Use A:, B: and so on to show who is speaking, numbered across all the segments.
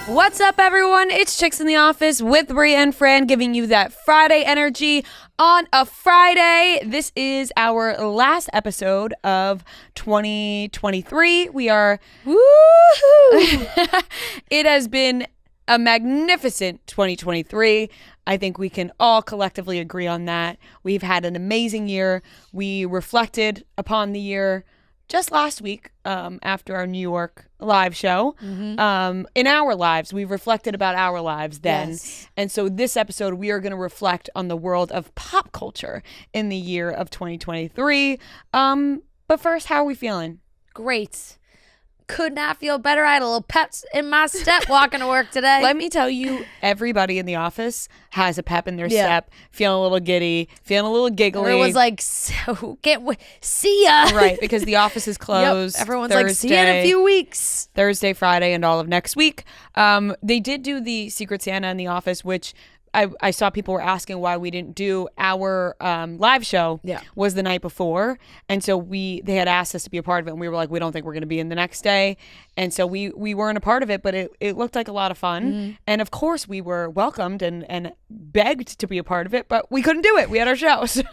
A: What's up, everyone? It's Chicks in the Office with Ria and Fran, giving you that Friday energy on a Friday. This is our last episode of 2023. We are woohoo! It has been a magnificent 2023. I think we can all collectively agree on that. We've had an amazing year. We reflected upon the year just last week after our New York live show. In our lives, we reflected about our lives then. Yes. And so this episode, we are going to reflect on the world of pop culture in the year of 2023. But first, how are we feeling?
B: Great. Could not feel better. I had a little pep in my step walking to work today.
A: Let me tell you, everybody in the office has a pep in their step, feeling a little giddy, feeling a little giggly.
B: Everyone's like, so see ya.
A: Right, because the office is closed.
B: Yep. Everyone's
A: Thursday,
B: like, see you in a few weeks.
A: Thursday, Friday, and all of next week. They did do the Secret Santa in the office, which I saw people were asking why we didn't do our live show was the night before. And so they had asked us to be a part of it. And we were like, we don't think we're going to be in the next day. And so we weren't a part of it, but it looked like a lot of fun. Mm-hmm. And of course we were welcomed and begged to be a part of it, but we couldn't do it. We had our show. So,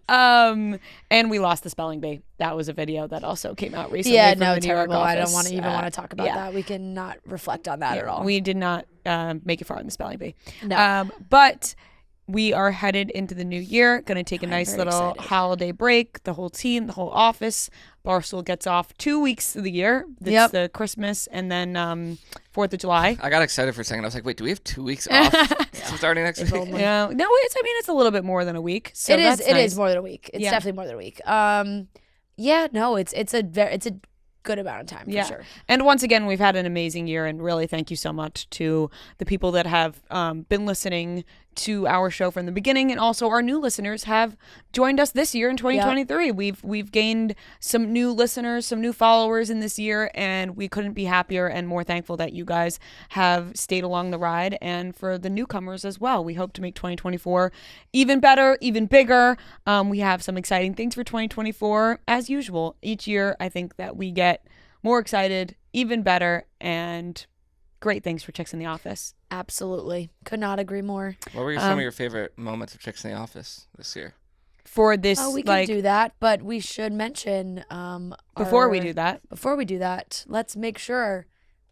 A: and we lost the spelling bee. That was a video that also came out recently.
B: Yeah,
A: from
B: no,
A: the New York
B: terrible.
A: office.
B: I don't want to even want to talk about that. We cannot reflect on that at all.
A: We did not make it far in the spelling bee.
B: No.
A: But we are headed into the new year. Going to take a nice little holiday break. The whole team, the whole office. Barstool gets off 2 weeks of the year. It's the Christmas and then 4th of July.
C: I got excited for a second. I was like, wait, do we have 2 weeks off starting next week?
A: Yeah. No, it's a little bit more than a week. So
B: it is.
A: That's
B: it
A: nice.
B: is more than a week. It's definitely more than a week. It's a good amount of time for sure.
A: And once again, we've had an amazing year, and really thank you so much to the people that have been listening to our show from the beginning, and also our new listeners have joined us this year in 2023. We've gained some new listeners, some new followers in this year, and we couldn't be happier and more thankful that you guys have stayed along the ride. And for the newcomers as well, we hope to make 2024 even better, even bigger. We have some exciting things for 2024 as usual. Each year, I think that we get more excited, even better, and great things for Chicks in the Office.
B: Absolutely. Could not agree more.
C: What were some of your favorite moments of Chicks in the Office this year?
A: For this,
B: we can do that, but we should mention
A: before we do that,
B: let's make sure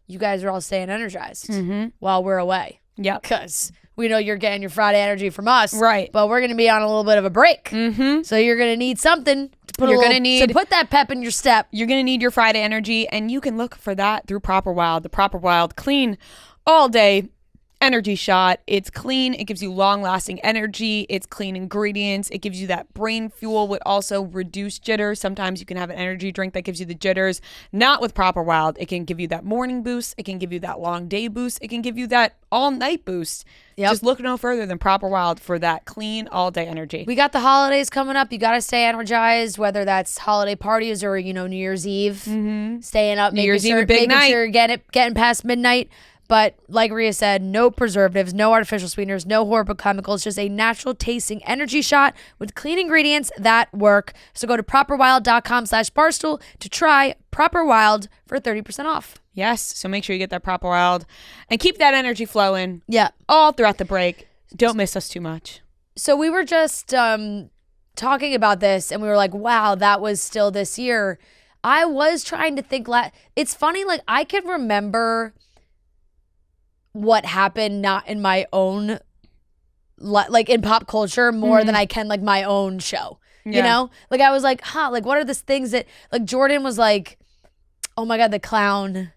B: you guys are all staying energized while we're away.
A: Yeah,
B: because we know you're getting your Friday energy from us,
A: right?
B: But we're going to be on a little bit of a break, so you're going to need something to put. To put that pep in your step.
A: You're going to need your Friday energy, and you can look for that through Proper Wild. The Proper Wild clean all day energy shot. It's clean. It gives you long-lasting energy. It's clean ingredients. It gives you that brain fuel with also reduced jitters. Sometimes you can have an energy drink that gives you the jitters. Not with Proper Wild. It can give you that morning boost. It can give you that long day boost. It can give you that all-night boost. Just look no further than Proper Wild for that clean all-day energy.
B: We got the holidays coming up. You got to stay energized, whether that's holiday parties or New Year's Eve. Staying up, making sure you're getting past midnight. But like Ria said, no preservatives, no artificial sweeteners, no horrible chemicals, just a natural tasting energy shot with clean ingredients that work. So go to properwild.com/barstool to try Proper Wild for 30% off.
A: Yes. So make sure you get that Proper Wild and keep that energy flowing.
B: Yeah.
A: All throughout the break. Don't miss us too much.
B: So we were just talking about this and we were like, wow, that was still this year. I was trying to think. It's funny, like I can remember what happened not in my own like in pop culture more than I can like my own show. You know? Like I was like, like what are these things that like Jordan was like, oh my God, the clown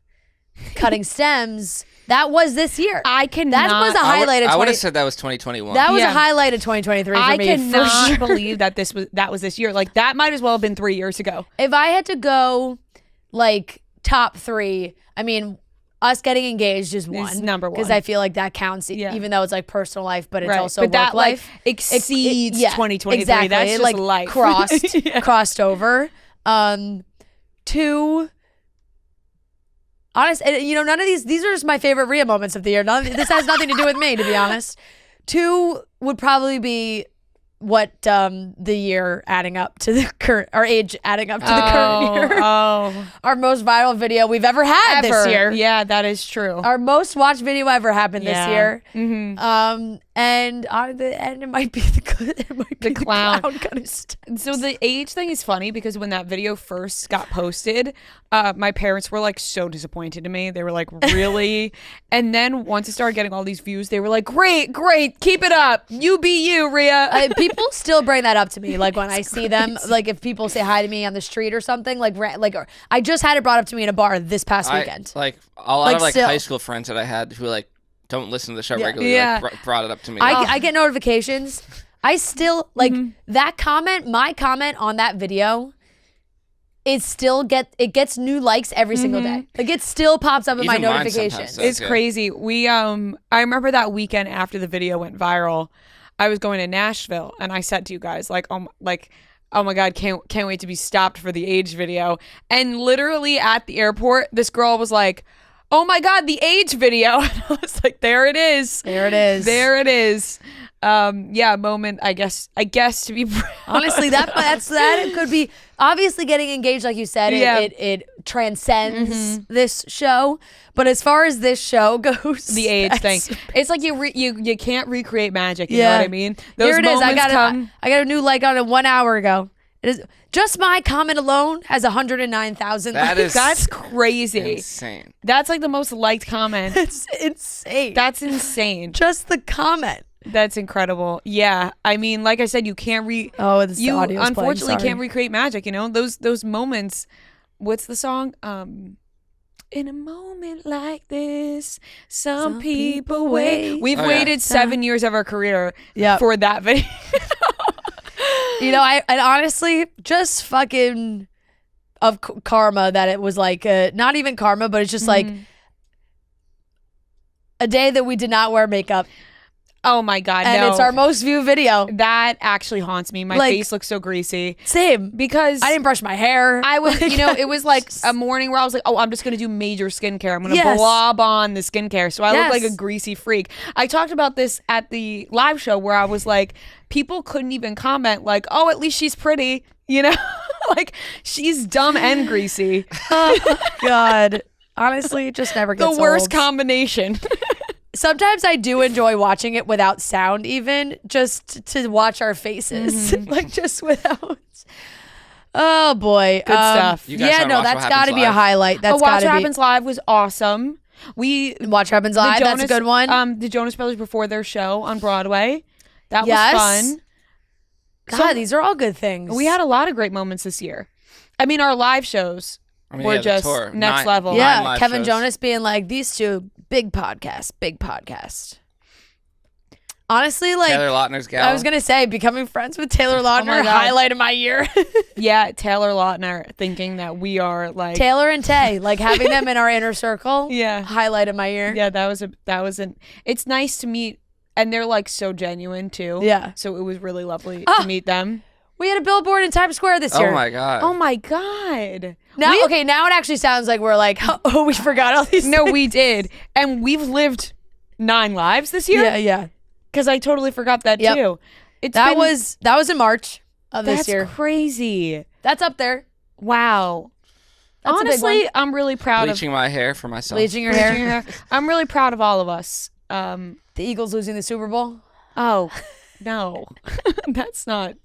B: cutting stems. That was this year.
A: I cannot.
B: That was a highlight of
C: I would have said that was 2021.
B: That was a highlight of 2023 for me.
A: I cannot
B: for sure.
A: believe that that was this year. Like that might as well have been 3 years ago.
B: If I had to go like top 3, I mean, us getting engaged is one.
A: Number one.
B: Because I feel like that counts, even though it's like personal life, but it's also
A: but
B: work
A: that,
B: life.
A: Like, exceeds 2023.
B: Exactly.
A: That's just
B: like
A: life.
B: Crossed over. 2, honest, none of these are just my favorite Ria moments of the year. This has nothing to do with me, to be honest. 2 would probably be what the year adding up to the current, our age adding up to the current year.
A: Oh,
B: Our most viral video we've ever had this year.
A: Yeah, that is true.
B: Our most watched video ever happened this year.
A: Mm-hmm.
B: And it might be the
A: clown.
B: kind of stuff.
A: So the age thing is funny because when that video first got posted, my parents were like so disappointed in me. They were like, really? And then once it started getting all these views, they were like, great, keep it up. You be you, Ria.
B: People still bring that up to me, like when I see them, like if people say hi to me on the street or something, like I just had it brought up to me in a bar this past weekend.
C: Like a lot of
B: still.
C: high school friends that I had who like don't listen to the show regularly,
A: Yeah.
C: like brought it up to me.
B: I get notifications. I still like that comment. My comment on that video, it gets new likes every single day. Like it still pops up in my
C: Even mine
B: notifications.
C: sometimes does.
A: It's crazy. We I remember that weekend after the video went viral, I was going to Nashville and I said to you guys like, oh my God, can't wait to be stopped for the age video. And literally at the airport, this girl was like, oh my God, the age video. And I was like, there it is.
B: There it is.
A: There it is. Yeah, moment, I guess to be proud.
B: Honestly, that's it could be obviously getting engaged, like you said.
A: Yeah.
B: It transcends this show. But as far as this show goes,
A: The age thing. It's like you can't recreate magic. You know what I mean? Those
B: Here it is. I
A: moments
B: got a new like on it 1 hour ago. It is just my comment alone has 109,000 likes.
A: That's crazy.
C: Insane.
A: That's like the most liked comment.
B: It's insane.
A: That's insane.
B: just the comment.
A: That's incredible. Yeah, I mean, like I said, you can't
B: The
A: you
B: audio's playing,
A: unfortunately
B: sorry.
A: can't recreate magic. You know those moments. What's the song? In a moment like this, some people wait. We've waited 7 years of our career for that video.
B: You know, I honestly just fucking of karma that it was like not even karma, but it's just like a day that we did not wear makeup.
A: Oh my God,
B: And
A: no.
B: it's our most viewed video.
A: That actually haunts me. My
B: Like-
A: face looks so greasy.
B: Same.
A: Because
B: I didn't brush my hair.
A: I was, it was like a morning where I was like, oh, I'm just going to do major skincare. I'm going to blob on the skincare. So I look like a greasy freak. I talked about this at the live show where I was like, people couldn't even comment like, oh, at least she's pretty. You know, like she's dumb and greasy.
B: Oh, God. Honestly, it just never gets
A: The worst
B: old.
A: combination.
B: Sometimes I do enjoy watching it without sound, even just to watch our faces, like just without. Oh boy,
A: Good stuff.
C: You guys wanna watch
B: that's
C: What
B: got to
C: Happens
B: be a
C: Live?
B: highlight. That's
A: Watch
B: got
A: What
B: to be.
A: Happens Live was awesome. We
B: Watch What Happens Live. That's a good one.
A: The Jonas Brothers before their show on Broadway. That
B: Yes.
A: was fun.
B: God, these are all good things.
A: We had a lot of great moments this year. I mean, our live shows were
C: the
A: just
C: tour.
A: next level.
C: Nine
B: yeah,
C: live
B: Kevin
C: shows.
B: Jonas being like, these two big podcast. Honestly, like
C: Taylor Lautner's gal.
B: I was gonna say, becoming friends with Taylor Lautner,
A: my God.
B: highlight of my year.
A: Yeah, Taylor Lautner thinking that we are like
B: Taylor and Tay, like having them in our inner circle.
A: Yeah.
B: highlight of my year.
A: Yeah, that was an it's nice to meet, and they're like so genuine too.
B: Yeah.
A: So it was really lovely to meet them.
B: We had a billboard in Times Square this year.
C: Oh my God.
A: Oh my God.
B: Now, now it actually sounds like we're like, oh, we forgot all these.
A: No,
B: things.
A: we did. And we've lived 9 lives this year.
B: Yeah.
A: Because I totally forgot that
B: Yep.
A: too.
B: That was in March of this
A: That's
B: year.
A: crazy.
B: That's up there.
A: Wow.
B: That's a big
A: Honestly,
B: one.
A: I'm really proud
C: Bleaching my hair for myself.
B: Bleaching your
A: of
B: hair.
A: Bleaching your hair. I'm really proud of all of us.
B: The Eagles losing the Super Bowl.
A: Oh, no. That's not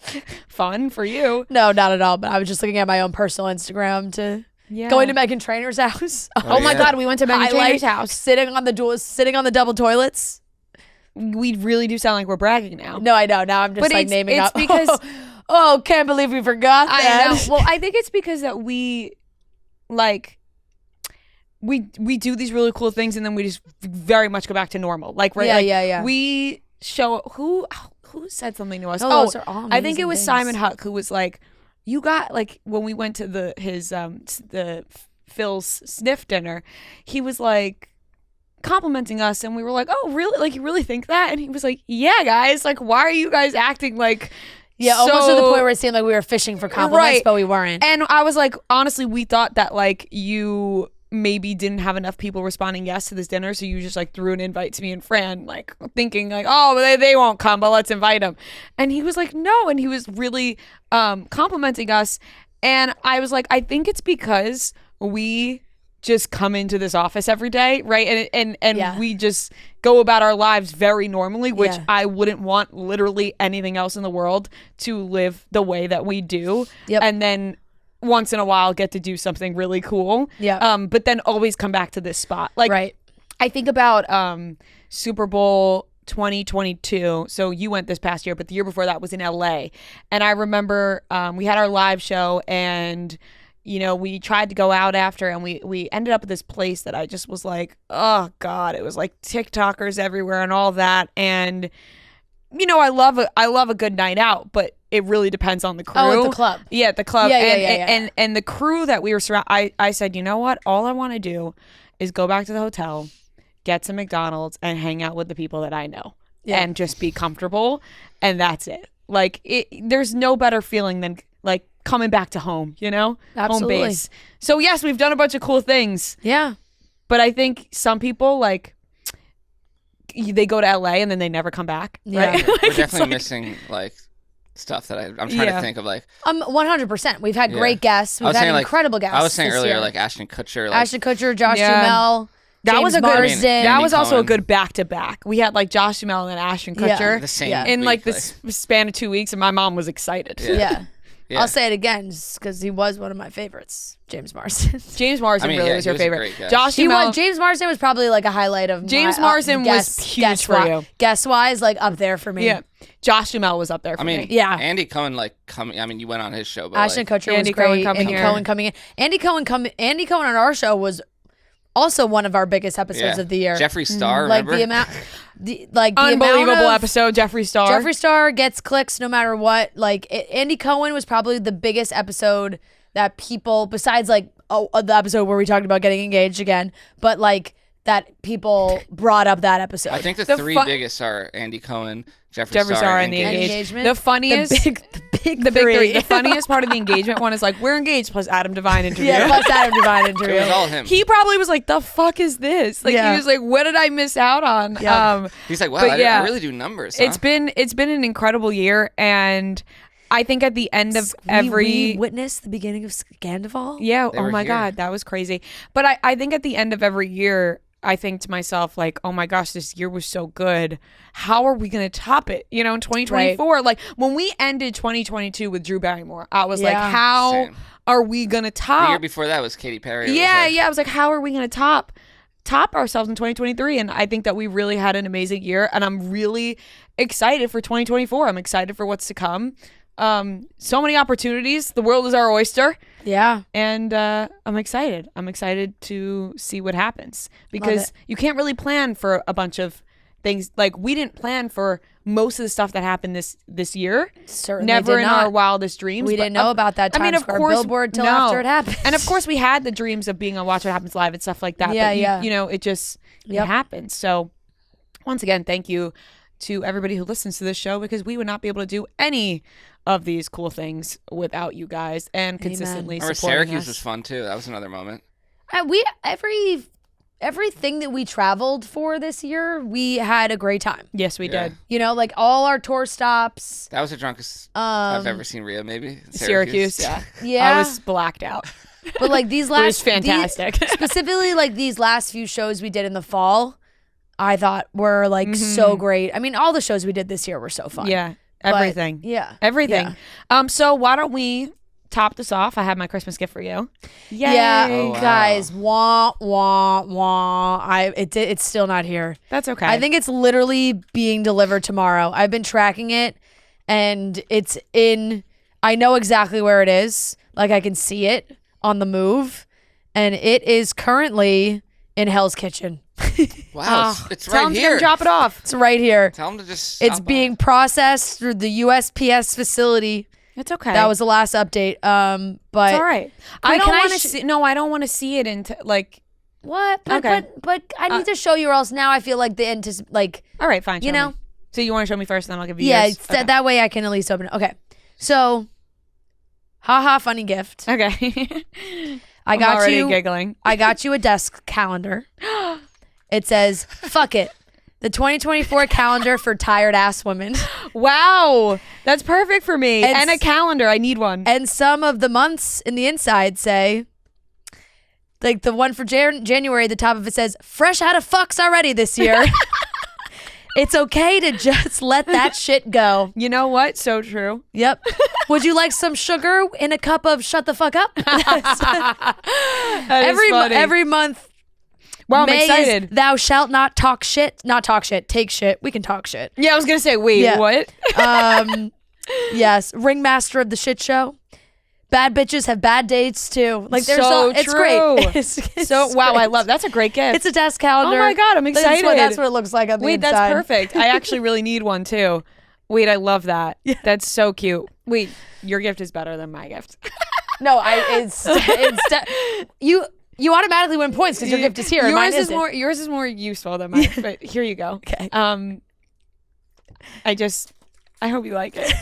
A: fun for you.
B: No, not at all. But I was just looking at my own personal Instagram to going to Meghan Trainor's house.
A: Oh my
C: yeah.
A: God, we went to Meghan
B: Highlight,
A: Trainor's house.
B: sitting on the double toilets.
A: We really do sound like we're bragging now.
B: No, I know. Now I'm just
A: But
B: like
A: it's-
B: naming
A: it's
B: up.
A: because-
B: oh, can't believe we forgot that.
A: I know. Well, I think it's because that we do these really cool things and then we just very much go back to normal. Like, right?
B: Yeah,
A: like,
B: yeah.
A: We show who said something to us.
B: Oh, those are all
A: I think it
B: amazing
A: was
B: things.
A: Simon Huck who was like, you got like when we went to the Phil's sniff dinner, he was like complimenting us and we were like, oh really, like you really think that? And he was like, yeah guys, like why are you guys acting like
B: almost to the
A: so-
B: point where it seemed like we were fishing for compliments,
A: Right.
B: but we weren't.
A: And I was like, honestly, we thought that like you maybe didn't have enough people responding yes to this dinner, so you just like threw an invite to me and Fran, like thinking like, oh, they won't come, but let's invite them. And he was like, no, and he was really complimenting us. And I was like, I think it's because we just come into this office every day, right? And we just go about our lives very normally, which I wouldn't want literally anything else in the world to live the way that we do. And then once in a while get to do something really cool. But then always come back to this spot. Like, I think about Super Bowl 2022. So you went this past year, but the year before that was in LA. And I remember we had our live show, and we tried to go out after, and we ended up at this place that I just was like, oh God, it was like TikTokers everywhere and all that. And I love a good night out, but it really depends on the crew.
B: Oh, at the club.
A: Yeah, at the club.
B: Yeah.
A: And the crew that we were surrounded, I said, you know what? All I want to do is go back to the hotel, get some McDonald's, and hang out with the people that I know and just be comfortable. And that's it. Like, there's no better feeling than like coming back to home,
B: Absolutely.
A: Home base. So yes, we've done a bunch of cool things.
B: Yeah.
A: But I think some people like, they go to LA and then they never come back. Right?
C: We're definitely missing like stuff that I'm trying to think of, like
B: 100%. We've had great guests. We've had incredible guests.
C: I was saying earlier,
B: year.
C: like Ashton Kutcher,
B: Josh Duhamel.
A: That was a good.
B: Marsden.
A: That was also a
C: Cohen.
A: good back to back. We had like Josh Duhamel and then Ashton Kutcher
C: the same
A: in
C: week,
A: like this span of 2 weeks, and my mom was excited.
B: Yeah. I'll say it again because he was one of my favorites. James Marsden.
A: James Marsden really was your favorite.
C: Josh
A: Duhamel.
B: James Marsden was probably like a highlight of
A: James Marsden was huge for you.
B: Guest wise, like up there for me.
A: Yeah. Josh Duhamel was up there for me.
B: Yeah.
C: Andy Cohen, like coming. I mean, you went on his show, but
B: Ashton Kutcher
A: Andy
B: was great.
A: Cohen coming here.
B: Cohen coming in. Andy Cohen on our show was also one of our biggest episodes of the year.
C: Jeffree Star,
B: like
C: remember?
B: the amount,
A: unbelievable episode. Jeffree Star.
B: Jeffree Star gets clicks no matter what. Like Andy Cohen was probably the biggest episode that people, besides like the episode where we talked about getting engaged again, but like that people brought up that episode.
C: I think the three biggest are Andy Cohen, Jeffree Star, and the
B: engagement.
A: The funniest,
B: the big
A: three. The funniest part of the engagement one is like, we're engaged plus Adam Devine interview.
B: Yeah, plus Adam Devine interview.
C: It was all him.
A: He probably was like, the fuck is this? Like, he was like, what did I miss out on?
B: Yeah.
C: He's like, wow, I really do numbers. Huh?
A: It's been an incredible year, and I think at the end of
B: we witnessed the beginning of Scandoval.
A: Yeah.
C: They
A: Oh
C: were
A: my
C: here.
A: God, that was crazy. But I think at the end of every year, I think to myself, like, oh my gosh, this year was so good. How are we going to top it? In 2024,
B: Right.
A: like when we ended 2022 with Drew Barrymore, I was like,
B: Yeah.
A: how
C: Same.
A: are we going to
C: The
A: top?
C: year before that was Katy Perry.
A: Yeah. I was like, how are we going to top ourselves in 2023? And I think that we really had an amazing year, and I'm really excited for 2024. I'm excited for what's to come. So many opportunities. The world is our oyster.
B: Yeah.
A: And I'm excited. I'm excited to see what happens, because you can't really plan for a bunch of things. Like, we didn't plan for most of the stuff that happened this year.
B: Certainly
A: Never
B: did
A: in
B: not.
A: our wildest dreams.
B: We didn't know about that Times Square billboard till after it happened.
A: And of course, we had the dreams of being on Watch What Happens Live and stuff like that.
B: Yeah,
A: but it just it happens. So once again, thank you to everybody who listens to this show, because we would not be able to do any of these cool things without you guys and consistently
C: Remember
A: supporting
C: Syracuse
A: us.
C: was fun too. That was another moment.
B: Everything that we traveled for this year, we had a great time.
A: Yes, we did.
B: Like all our tour stops.
C: That was the drunkest I've ever seen Ria. Maybe
A: Syracuse, yeah.
B: Yeah.
A: I was blacked out.
B: But like these
A: It was
B: last,
A: fantastic.
B: specifically like these last few shows we did in the fall, I thought were like so great. I mean, all the shows we did this year were so fun.
A: Yeah,
B: But,
A: everything.
B: yeah.
A: Everything. So why don't we top this off? I have my Christmas gift for you. Yay.
B: Yeah,
C: Oh, wow.
B: guys, wah wah wah. It's still not here.
A: That's okay.
B: I think it's literally being delivered tomorrow. I've been tracking it, and it's in. I know exactly where it is. Like, I can see it on the move, and it is currently in Hell's Kitchen.
C: Wow, it's
A: tell
C: right
A: him to
C: here.
A: come drop it off.
B: It's right here.
C: Tell him to just.
B: It's
C: stop
B: being
C: by.
B: processed through the USPS facility.
A: It's okay.
B: That was the last update. But
A: It's all right. I don't
B: can I
A: want to
B: sh-
A: see. No, I don't want to see it into like.
B: what? But,
A: Okay.
B: but I need to show you, or else now I feel like
A: All right, fine.
B: You
A: show
B: know?
A: me. So you want to show me first, and then I'll give you.
B: yeah,
A: yours? Okay.
B: that way I can at least open it. Okay, so, haha, funny gift.
A: Okay.
B: I
A: I'm
B: got
A: already
B: you.
A: giggling.
B: I got you a desk calendar. It says, "Fuck it." The 2024 calendar for tired ass women.
A: Wow, that's perfect for me.
B: And
A: And a calendar. I need one.
B: And some of the months in the inside say, like the one for January, the top of it says, "Fresh out of fucks already this year." It's okay to just let that shit go.
A: You know what? So true.
B: Yep. Would you like some sugar in a cup of shut the fuck up?
A: That is funny.
B: every month.
A: Wow, I'm
B: May
A: excited.
B: Is, thou shalt not talk shit. Not talk shit. Take shit. We can talk shit.
A: Yeah, I was gonna say, wait,
B: Yeah.
A: what?
B: Yes. Ringmaster of the shit show. Bad bitches have bad dates too. Like there's
A: So
B: it's
A: true.
B: great. It's
A: So wow,
B: great.
A: I love that's a great gift.
B: It's a desk calendar.
A: Oh my God, I'm excited.
B: That's what it looks like on the
A: Wait,
B: inside.
A: that's perfect. I actually really need one too. Wait, I love that.
B: Yeah.
A: That's so cute. Wait, your gift is better than my gift.
B: No, you automatically win points because your gift is here. And mine isn't.
A: Yours is more useful than mine. But here you go.
B: Okay.
A: I hope you like it.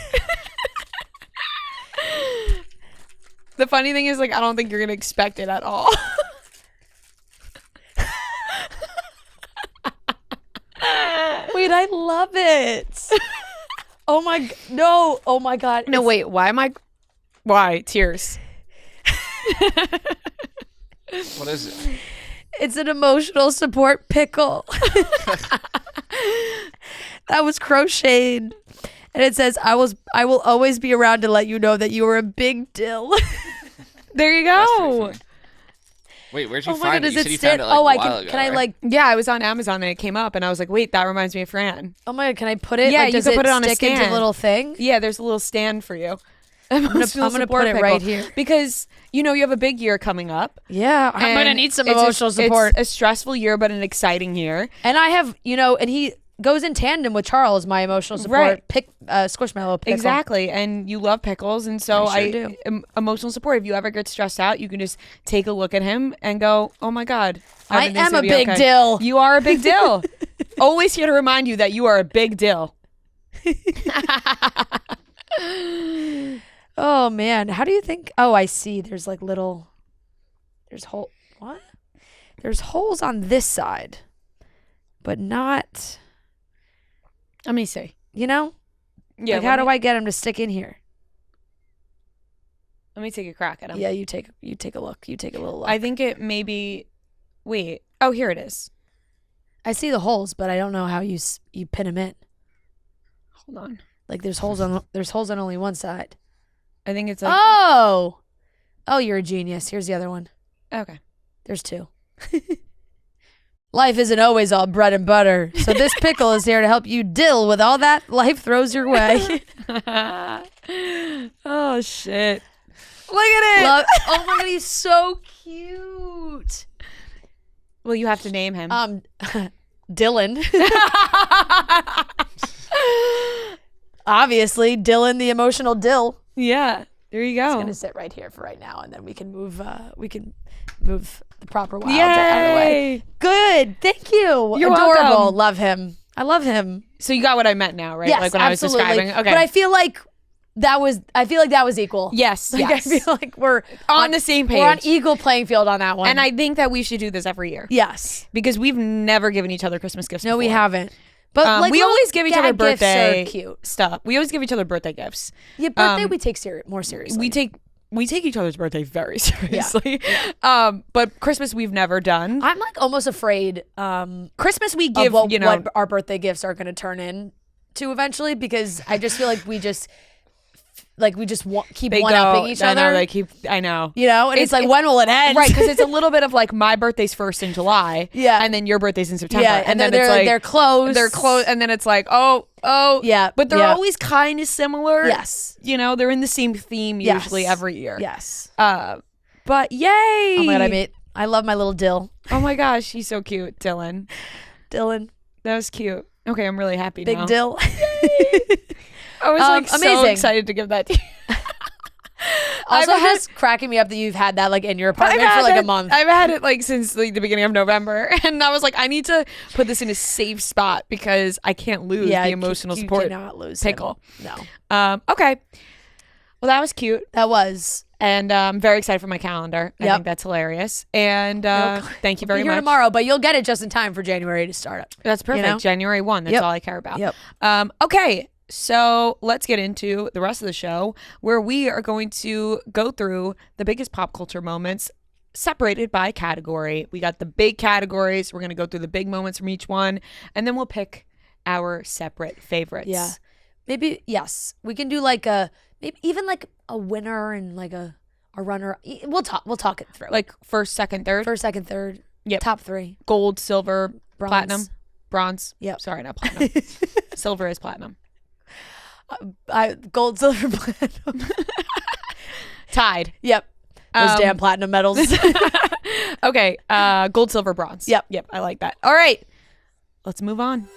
A: The funny thing is, like, I don't think you're gonna expect it at all.
B: Wait, I love it. Oh my no! Oh my God!
A: No, wait. Why tears?
C: What is it?
B: It's an emotional support pickle that was crocheted, and it says, "I will always be around to let you know that you are a big dill."
A: There you
C: That's pretty
A: go.
C: funny. Wait, where'd you
B: Oh my
C: find
B: God!
C: it?
B: Does
C: You
B: it
C: said you
B: stand?
C: found it like
B: Oh,
C: a
B: I
C: while
B: can.
C: ago,
B: Can I
C: right?
B: like?
A: Yeah, I was on Amazon and it came up, and I was like, wait, that reminds me of Fran.
B: Oh my God! Can I put it?
A: Yeah,
B: like,
A: you
B: does
A: can put it on a
B: stick into
A: stand.
B: the little thing.
A: Yeah, there's a little stand for you. I'm
B: gonna put it right here.
A: because you have a big year coming up.
B: Yeah, I'm gonna
A: and
B: need some
A: it's
B: emotional support.
A: It's a stressful year, but an exciting year.
B: And I have, and he goes in tandem with Charles, my emotional support
A: Right.
B: Squishmallow pickle.
A: Exactly, and you love pickles, and so
B: I sure do.
A: Emotional support. If you ever get stressed out, you can just take a look at him and go, "Oh my God,
B: I
A: everything's
B: am
A: gonna
B: a
A: be
B: big
A: okay."
B: dill.
A: You are a big dill. Always here to remind you that you are a big dill.
B: Oh man, how do you think? Oh, I see. There's like little. There's hole. What? There's holes on this side, but not.
A: Let me see.
B: Yeah. Like, how do I get him to stick in here?
A: Let me take a crack at him.
B: Yeah, you take a look. You take a little look.
A: I think it maybe. Wait. Oh, here it is.
B: I see the holes, but I don't know how you pin them in.
A: Hold on.
B: Like there's holes on only one side.
A: I think it's like.
B: Oh, you're a genius. Here's the other one.
A: Okay.
B: There's two. Life isn't always all bread and butter, so this pickle is here to help you deal with all that life throws your way.
A: Oh shit! Look at it.
B: Oh my God, he's so cute.
A: Well, you have to name him.
B: Dylan. Obviously, Dylan, the emotional dill.
A: Yeah. There you
B: It's
A: go.
B: gonna sit right here for right now, and then we can move. The proper wild out of the way.
A: Yay!
B: Good, thank you.
A: You're
B: adorable.
A: welcome.
B: Love him. I love him.
A: So you got what I meant now, right?
B: Yes,
A: like when
B: absolutely.
A: I was describing. Okay.
B: But I feel like that was equal.
A: yes.
B: Like,
A: Yes.
B: I feel like we're
A: on the same page.
B: We're on equal playing field on that one.
A: And I think that we should do this every year
B: yes.
A: because we've never given each other Christmas gifts.
B: No, we
A: before.
B: haven't. But like
A: we
B: little
A: always give each other
B: gag gifts
A: birthday
B: are cute.
A: stuff. We always give each other birthday gifts.
B: Yeah, birthday we take more seriously.
A: We take each other's birthday very seriously. But Christmas we've never done.
B: I'm like almost afraid
A: Christmas we
B: of
A: give,
B: what our birthday gifts are going to turn into eventually, because I just feel like we just keep one-upping each other.
A: I know, they keep. I know.
B: And it's like, when will it end?
A: Right, because it's a little bit of like my birthday's first in July,
B: Yeah.
A: and then your birthday's in September,
B: Yeah,
A: and then it's like
B: they're close.
A: they're close, and then it's like
B: Yeah,
A: but they're
B: yeah.
A: always kind of similar.
B: Yes.
A: They're in the same theme
B: Yes.
A: usually every year.
B: Yes.
A: But yay!
B: Oh my God, I love my little dill.
A: Oh my gosh, he's so cute, Dylan.
B: Dylan.
A: That was cute. Okay, I'm really happy
B: Big
A: now.
B: dill.
A: I was like so
B: amazing.
A: excited to give that to you.
B: Also,
A: I've had-
B: just cracking me up that you've had that like in your apartment for like a month.
A: I've had it like since like the beginning of November, and I was like, I need to put this in a safe spot because I can't lose the emotional
B: you
A: support
B: cannot lose
A: pickle.
B: him. No.
A: Okay. Well, that was cute.
B: That was.
A: And I'm very excited for my calendar. I
B: Yep.
A: think that's hilarious. And thank you very
B: Be here
A: much.
B: tomorrow, but you'll get it just in time for January to start up.
A: That's perfect.
B: You know?
A: January 1. That's
B: Yep.
A: all I care about.
B: Yep.
A: Okay. So let's get into the rest of the show where we are going to go through the biggest pop culture moments separated by category. We got the big categories. We're going to go through the big moments from each one, and then we'll pick our separate favorites.
B: Yeah. Maybe, yes. We can do like maybe even like a winner and like a runner. We'll talk it through.
A: Like first, second, third.
B: First, second, third.
A: Yep.
B: Top 3.
A: Gold, silver,
B: Bronze.
A: platinum, bronze.
B: Yep.
A: Sorry, not platinum. Silver is platinum.
B: Gold, silver, platinum.
A: Tied.
B: Yep. Those
A: Um,
B: damn platinum medals.
A: Okay. Gold, silver, bronze.
B: Yep.
A: I like that. All right. Let's move on.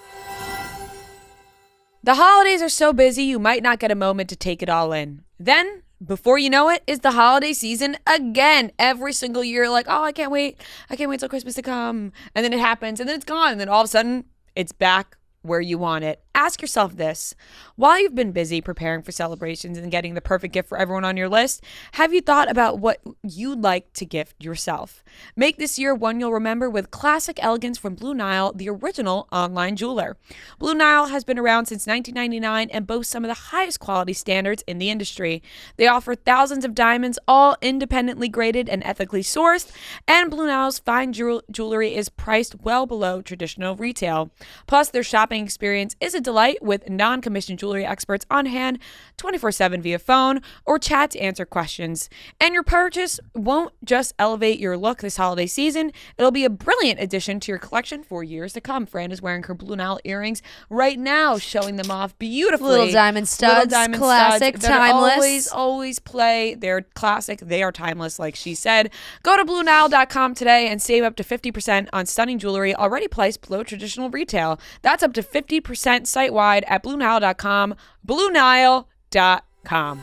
A: The holidays are so busy, you might not get a moment to take it all in. Then, before you know it, is the holiday season again. Every single year, like, oh, I can't wait till Christmas to come. And then it happens, and then it's gone. And then all of a sudden, it's back where you want it. Ask yourself this. While you've been busy preparing for celebrations and getting the perfect gift for everyone on your list, have you thought about what you'd like to gift yourself? Make this year one you'll remember with classic elegance from Blue Nile, the original online jeweler. Blue Nile has been around since 1999 and boasts some of the highest quality standards in the industry. They offer thousands of diamonds, all independently graded and ethically sourced, and Blue Nile's fine jewelry is priced well below traditional retail. Plus, their shopping experience is a delight with non-commissioned jewelry experts on hand 24/7 via phone or chat to answer questions. And your purchase won't just elevate your look this holiday season, it'll be a brilliant addition to your collection for years to come. Fran is wearing her Blue Nile earrings right now, showing them off beautifully.
B: Little diamond studs, classic,
A: that
B: timeless.
A: always play. They're classic. They are timeless, like she said. Go to BlueNile.com today and save up to 50% on stunning jewelry already priced below traditional retail. That's up to 50% site-wide at BlueNile.com. BlueNile.com.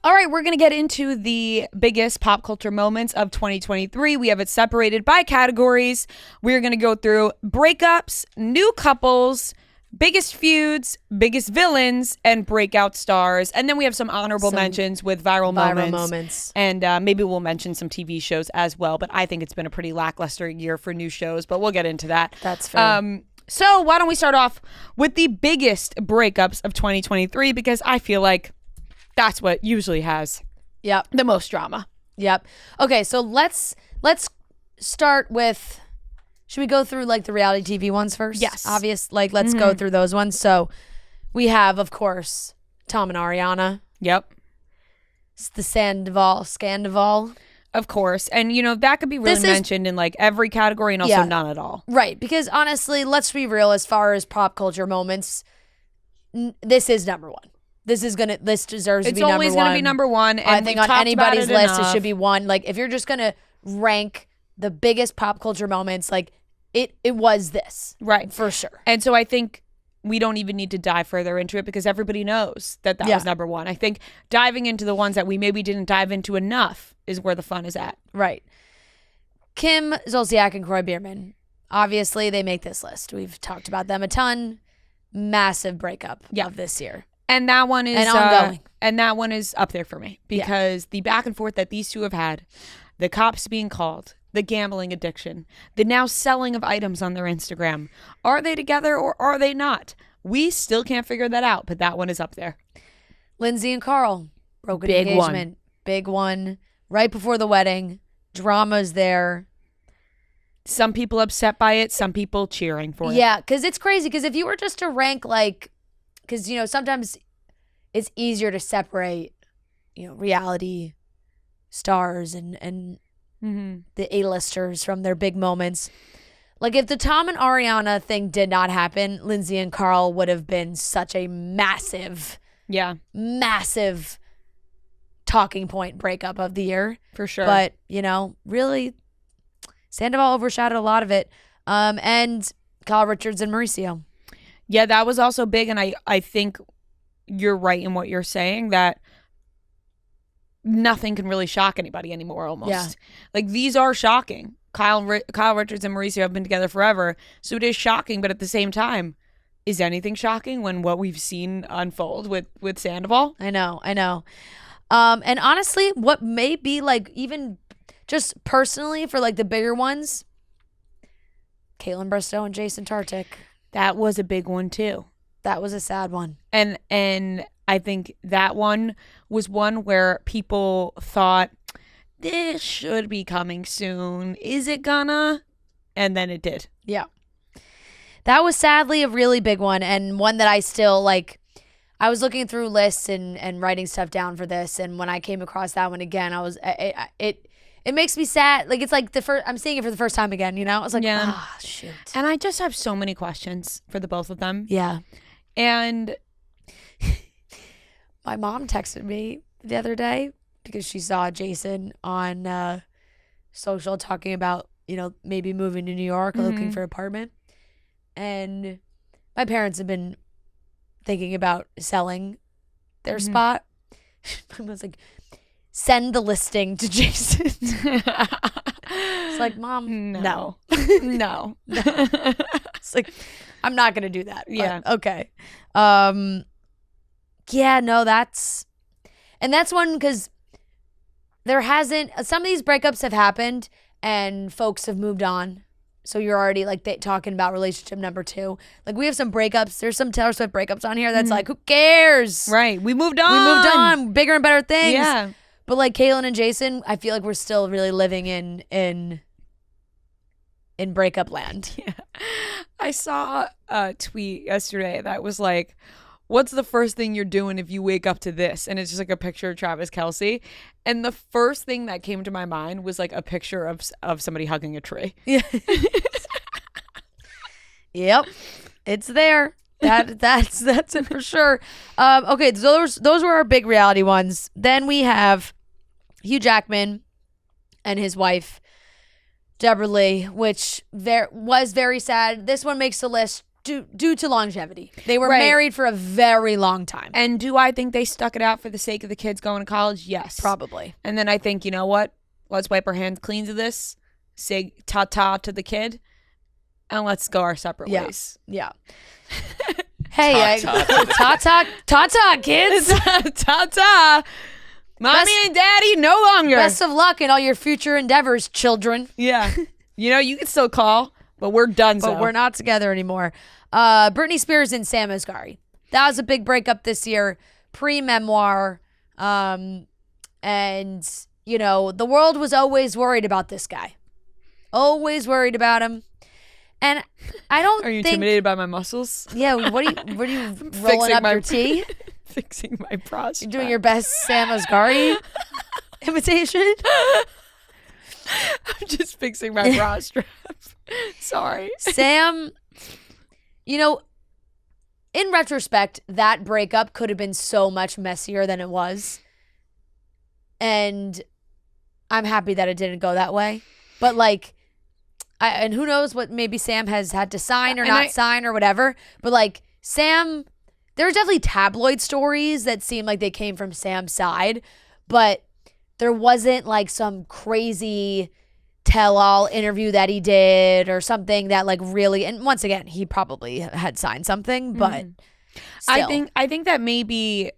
A: All right, we're going to get into the biggest pop culture moments of 2023. We have it separated by categories. We're going to go through breakups, new couples, biggest feuds, biggest villains, and breakout stars. And then we have some honorable mentions with viral moments. And maybe we'll mention some TV shows as well. But I think it's been a pretty lackluster year for new shows, but we'll get into that.
B: That's fair.
A: So why don't we start off with the biggest breakups of 2023, because I feel like that's what usually has
B: Yep.
A: the most drama.
B: Yep. Okay, so let's start with, should we go through like the reality TV ones first?
A: Yes.
B: Obvious, like let's go through those ones. So we have, of course, Tom and Ariana.
A: Yep.
B: It's the Scandoval.
A: Of course. And, you know, that could be really mentioned in like every category and also none at all.
B: Right, because honestly, let's be real, as far as pop culture moments, this is number one. This deserves to be number one.
A: It's always going to be number one. And
B: I think on anybody's list,
A: enough.
B: it should be one. Like, if you're just going to rank the biggest pop culture moments, like, it was this.
A: Right.
B: For sure.
A: And so I think we don't even need to dive further into it because everybody knows that was number one. I think diving into the ones that we maybe didn't dive into enough is where the fun is at.
B: Right. Kim Zolciak and Kroy Biermann. Obviously, they make this list. We've talked about them a ton. Massive breakup of this year.
A: And that one is
B: ongoing.
A: And that one is up there for me because the back and forth that these two have had, the cops being called, the gambling addiction, the now selling of items on their Instagram. Are they together or are they not? We still can't figure that out, but that one is up there.
B: Lindsay and Carl, broken
A: Big
B: engagement.
A: one.
B: Big one. Right before the wedding. Drama's there.
A: Some people upset by it, some people cheering for it.
B: Yeah, because it's crazy. Because if you were just to rank, like, because, you know, sometimes it's easier to separate, you know, reality stars and the A-listers from their big moments. Like, if the Tom and Ariana thing did not happen, Lindsay and Carl would have been such a massive talking point breakup of the year.
A: For sure.
B: But, you know, really, Sandoval overshadowed a lot of it. And Kyle Richards and Mauricio.
A: Yeah, that was also big, and I think you're right in what you're saying, that nothing can really shock anybody anymore almost.
B: Yeah.
A: Like, these are shocking. Kyle Richards and Mauricio have been together forever, so it is shocking, but at the same time, is anything shocking when what we've seen unfold with Sandoval?
B: I know. And honestly, what may be like even just personally for like the bigger ones, Caitlin Bristow and Jason Tartick.
A: That was a big one too.
B: That was a sad one.
A: And I think that one was one where people thought this should be coming soon. Is it gonna? And then it did.
B: Yeah. That was sadly a really big one, and one that I still like. I was looking through lists and writing stuff down for this, and when I came across that one again, I was it makes me sad. Like it's like I'm seeing it for the first time again. You know, I was like, shoot.
A: And I just have so many questions for the both of them.
B: Yeah.
A: And
B: my mom texted me the other day because she saw Jason on social talking about, you know, maybe moving to New York or looking for an apartment. And my parents have been thinking about selling their spot. I was like, send the listing to Jason. It's like, Mom, no.
A: No.
B: It's like, I'm not going to do that.
A: Yeah.
B: Okay. Yeah, no, that's one because there hasn't, some of these breakups have happened and folks have moved on. So you're already like talking about relationship number 2. Like we have some breakups. There's some Taylor Swift breakups on here that's like, who cares?
A: Right. We moved on.
B: We moved on. Bigger and better things.
A: Yeah.
B: But like Caitlin and Jason, I feel like we're still really living in breakup land.
A: Yeah. I saw a tweet yesterday that was like, what's the first thing you're doing if you wake up to this? And it's just like a picture of Travis Kelce. And the first thing that came to my mind was like a picture of somebody hugging a tree.
B: Yeah. Yep. It's there. That's it for sure. Okay, so those were our big reality ones. Then we have Hugh Jackman and his wife, Deborah Lee, which was very sad. This one makes the list due to longevity. They were married for a very long time.
A: And do I think they stuck it out for the sake of the kids going to college? Yes.
B: Probably.
A: And then I think, you know what? Let's wipe our hands clean to this, say ta-ta to the kid, and let's go our separate ways.
B: Yeah. Hey, ta-ta, kids.
A: Ta-ta. Mommy and daddy no longer.
B: Best of luck in all your future endeavors, children.
A: Yeah. You know, you can still call, but we're done.
B: But we're not together anymore. Britney Spears and Sam Asghari. That was a big breakup this year, pre-memoir. And, you know, the world was always worried about this guy. Always worried about him. And I don't
A: Are you
B: think...
A: intimidated by my muscles?
B: Yeah, what are you rolling up your tea?
A: Fixing my bra strap.
B: You're doing your best Sam Asghari imitation?
A: I'm just fixing my bra strap. Sorry.
B: Sam, you know, in retrospect, that breakup could have been so much messier than it was. And I'm happy that it didn't go that way. But like, and who knows what maybe Sam has had to sign or not sign or whatever. But like Sam, there's definitely tabloid stories that seem like they came from Sam's side. But there wasn't like some crazy tell-all interview that he did or something that like really, and once again, he probably had signed something, but still.
A: I think that maybe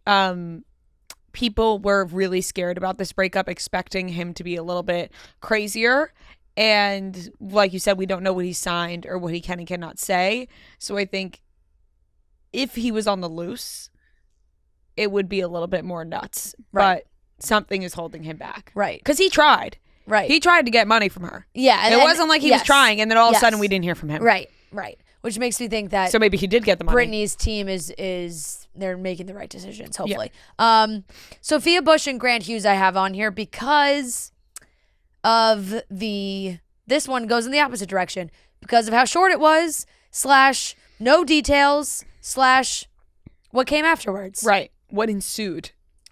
A: people were really scared about this breakup, expecting him to be a little bit crazier. And like you said, we don't know what he signed or what he can and cannot say. So I think if he was on the loose, it would be a little bit more nuts. Right. But something is holding him back.
B: Right.
A: Because he tried.
B: Right.
A: He tried to get money from her.
B: Yeah.
A: It wasn't like he was trying and then all of a sudden we didn't hear from him.
B: Right. Right. Which makes me think that
A: so maybe he did get the money.
B: Britney's team is they're making the right decisions, hopefully. Sophia Bush and Grant Hughes I have on here because of this one goes in the opposite direction because of how short it was / no details / what came afterwards.
A: Right. What ensued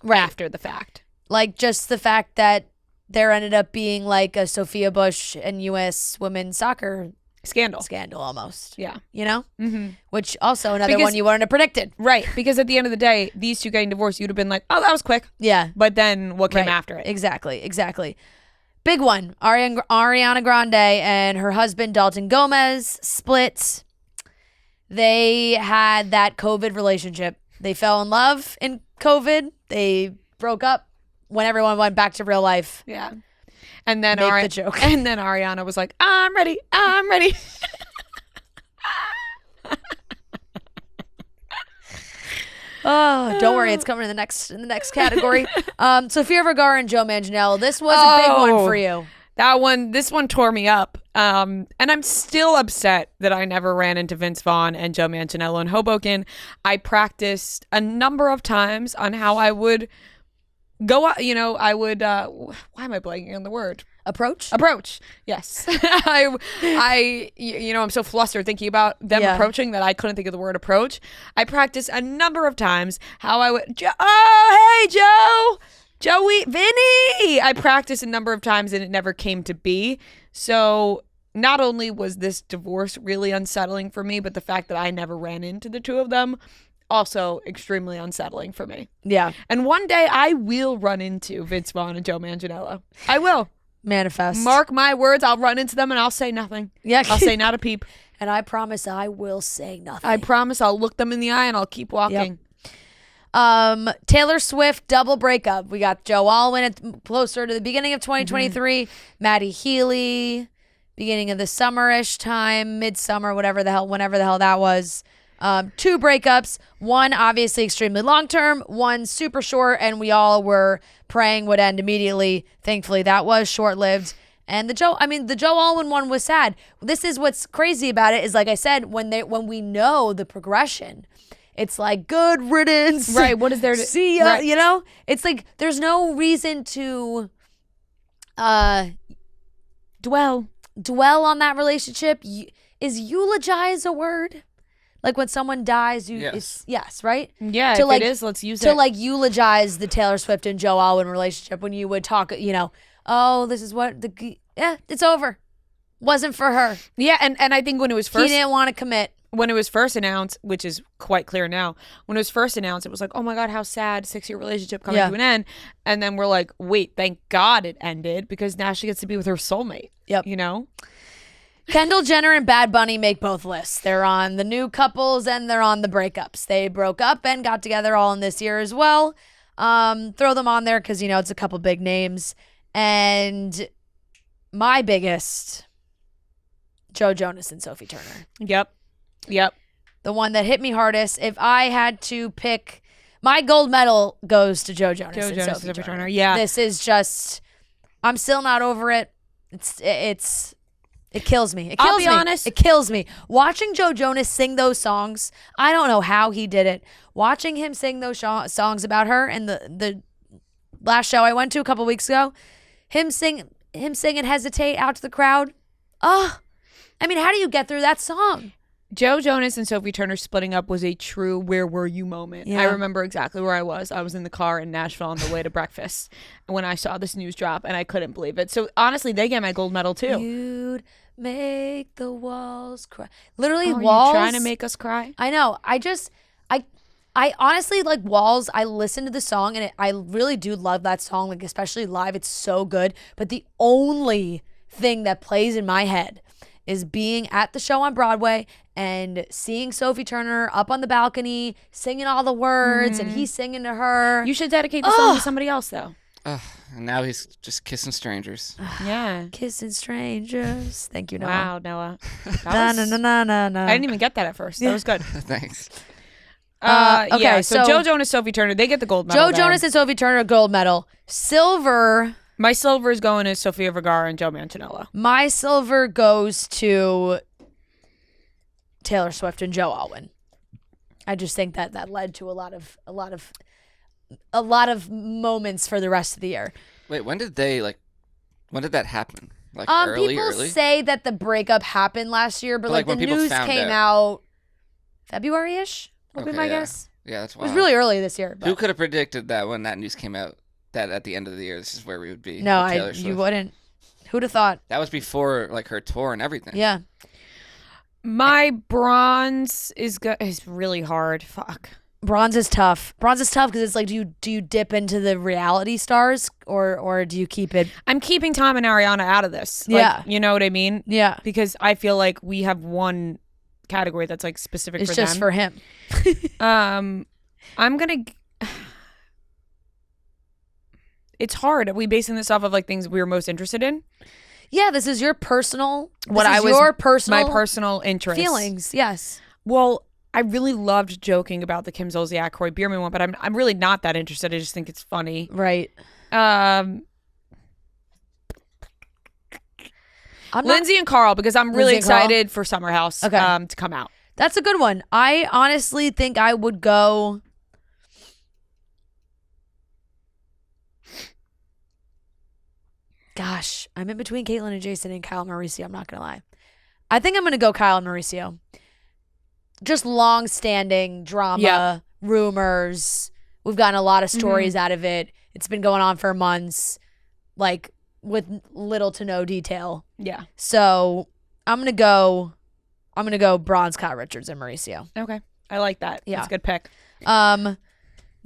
A: after the fact.
B: Like just the fact that there ended up being like a Sophia Bush and U.S. women's soccer scandal almost.
A: Yeah.
B: You know? Mm-hmm. Which also another one you wouldn't have predicted.
A: Right. Because at the end of the day, these two getting divorced, you'd have been like, oh, that was quick.
B: Yeah.
A: But then what came after it?
B: Exactly. Big one. Ariana Grande and her husband Dalton Gomez split. They had that COVID relationship. They fell in love in COVID. They broke up when everyone went back to real life.
A: Yeah. And then
B: Make the joke.
A: And then Ariana was like, I'm ready. I'm ready.
B: Oh, don't worry, it's coming in the next category. Sofia Vergara and Joe Manganiello. This was a big one for you.
A: This one tore me up. And I'm still upset that I never ran into Vince Vaughn and Joe Manganiello in Hoboken. I practiced a number of times on how I would go, why am I blanking on the word?
B: Approach.
A: Yes. I'm so flustered thinking about them approaching that I couldn't think of the word approach. I practiced a number of times how I would, hey, Joey, Vinny. I practiced a number of times and it never came to be. So not only was this divorce really unsettling for me, but the fact that I never ran into the two of them, also extremely unsettling for me.
B: Yeah.
A: And one day I will run into Vince Vaughn and Joe Manganiello. I will.
B: Manifest.
A: Mark my words, I'll run into them and I'll say nothing.
B: Yeah.
A: I'll say not a peep.
B: And I promise I will say nothing.
A: I promise I'll look them in the eye and I'll keep walking.
B: Yep. Taylor Swift double breakup. We got Joe Alwyn closer to the beginning of 2023. Maddie Healy, beginning of the summerish time, midsummer, whenever the hell that was. 2 breakups. One obviously extremely long term. One super short, and we all were praying would end immediately. Thankfully, that was short lived. And the Joe Alwyn one was sad. This is what's crazy about it is, like I said, when we know the progression. It's like good riddance.
A: Right. What is there to
B: see ya?
A: Right.
B: You know? It's like there's no reason to dwell on that relationship. Is eulogize a word? Like when someone dies, yes, right?
A: Yeah,
B: to
A: if it is, let's use it.
B: To like eulogize the Taylor Swift and Joe Alwyn relationship when you would talk, this is what it's over. Wasn't for her.
A: Yeah, and I think when it was first,
B: he didn't want to commit.
A: When it was first announced, which is quite clear now, when it was first announced, it was like, oh my God, how sad, 6-year relationship coming to an end. And then we're like, wait, thank God it ended because now she gets to be with her soulmate.
B: Yep.
A: You know?
B: Kendall Jenner and Bad Bunny make both lists. They're on the new couples and they're on the breakups. They broke up and got together all in this year as well. Throw them on there because, it's a couple big names. And my biggest, Joe Jonas and Sophie Turner.
A: Yep.
B: The one that hit me hardest. If I had to pick, my gold medal goes to Joe Jonas and Sophie Turner.
A: Yeah.
B: This is just, I'm still not over it. It kills me.
A: I'll be honest.
B: It kills me. Watching Joe Jonas sing those songs, I don't know how he did it. Watching him sing those songs about her and the last show I went to a couple weeks ago, him singing Hesitate out to the crowd. Oh, I mean, how do you get through that song?
A: Joe Jonas and Sophie Turner splitting up was a true where were you moment.
B: Yeah.
A: I remember exactly where I was. I was in the car in Nashville on the way to breakfast when I saw this news drop and I couldn't believe it. So honestly, they get my gold medal too.
B: You'd make the walls cry. Literally,
A: walls.
B: Walls.
A: Trying to make us cry.
B: I know. I honestly like Walls. I listen to the song and I really do love that song. Like especially live, it's so good. But the only thing that plays in my head is being at the show on Broadway and seeing Sophie Turner up on the balcony singing all the words and he's singing to her.
A: You should dedicate the song to somebody else though.
C: And now he's just kissing strangers.
A: Yeah.
B: Kissing strangers. Thank you, Noah.
A: Wow, Noah.
B: Na, na, na, na, na, na.
A: I didn't even get that at first. That was good.
C: Thanks.
B: Okay,
A: yeah, so
B: so
A: Joe Jonas, Sophie Turner, they get the gold medal.
B: Joe Jonas and Sophie Turner, gold medal. Silver.
A: My silver is going to Sofia Vergara and Joe Manganiello.
B: My silver goes to Taylor Swift and Joe Alwyn. I just think that led to a lot of moments for the rest of the year.
C: Wait, when did that happen? Like early?
B: People say that the breakup happened last year, but like the
C: when people
B: news
C: found
B: came out February-ish, would be my guess.
C: Yeah, that's
B: It
C: wild.
B: was really early this year. But
C: Who could have predicted that when that news came out, that at the end of the year, this is where we would be?
B: no,
C: with Taylor
B: you
C: Swift?
B: wouldn't. Who'd have thought?
C: That was before like her tour and everything.
B: Yeah.
A: My bronze is really hard. Fuck.
B: Bronze is tough. Bronze is tough because it's like, do you dip into the reality stars or do you keep it?
A: I'm keeping Tom and Ariana out of this.
B: Yeah.
A: You know what I mean?
B: Yeah.
A: Because I feel like we have one category that's like specific
B: It's
A: for
B: just
A: them.
B: for him.
A: I'm gonna. it's hard. Are we basing this off of like things we were most interested in?
B: Yeah, this is your personal.
A: My personal interest.
B: feelings. Yes.
A: Well, I really loved joking about the Kim Zolciak, Corey Bierman one, but I'm really not that interested. I just think it's funny.
B: Right.
A: Lindsay and Carl, because I'm really excited for Summer House
B: Okay.
A: To come out.
B: That's a good one. I honestly think I would go. Gosh, I'm in between Caitlyn and Jason and Kyle and Mauricio. I'm not going to lie. I think I'm going to go Kyle and Mauricio. Just long-standing drama, rumors. We've gotten a lot of stories out of it. It's been going on for months, like with little to no detail.
A: Yeah.
B: So I'm gonna go Bronze, Kyle Richards, and Mauricio.
A: Okay. I like that.
B: Yeah.
A: That's a good pick.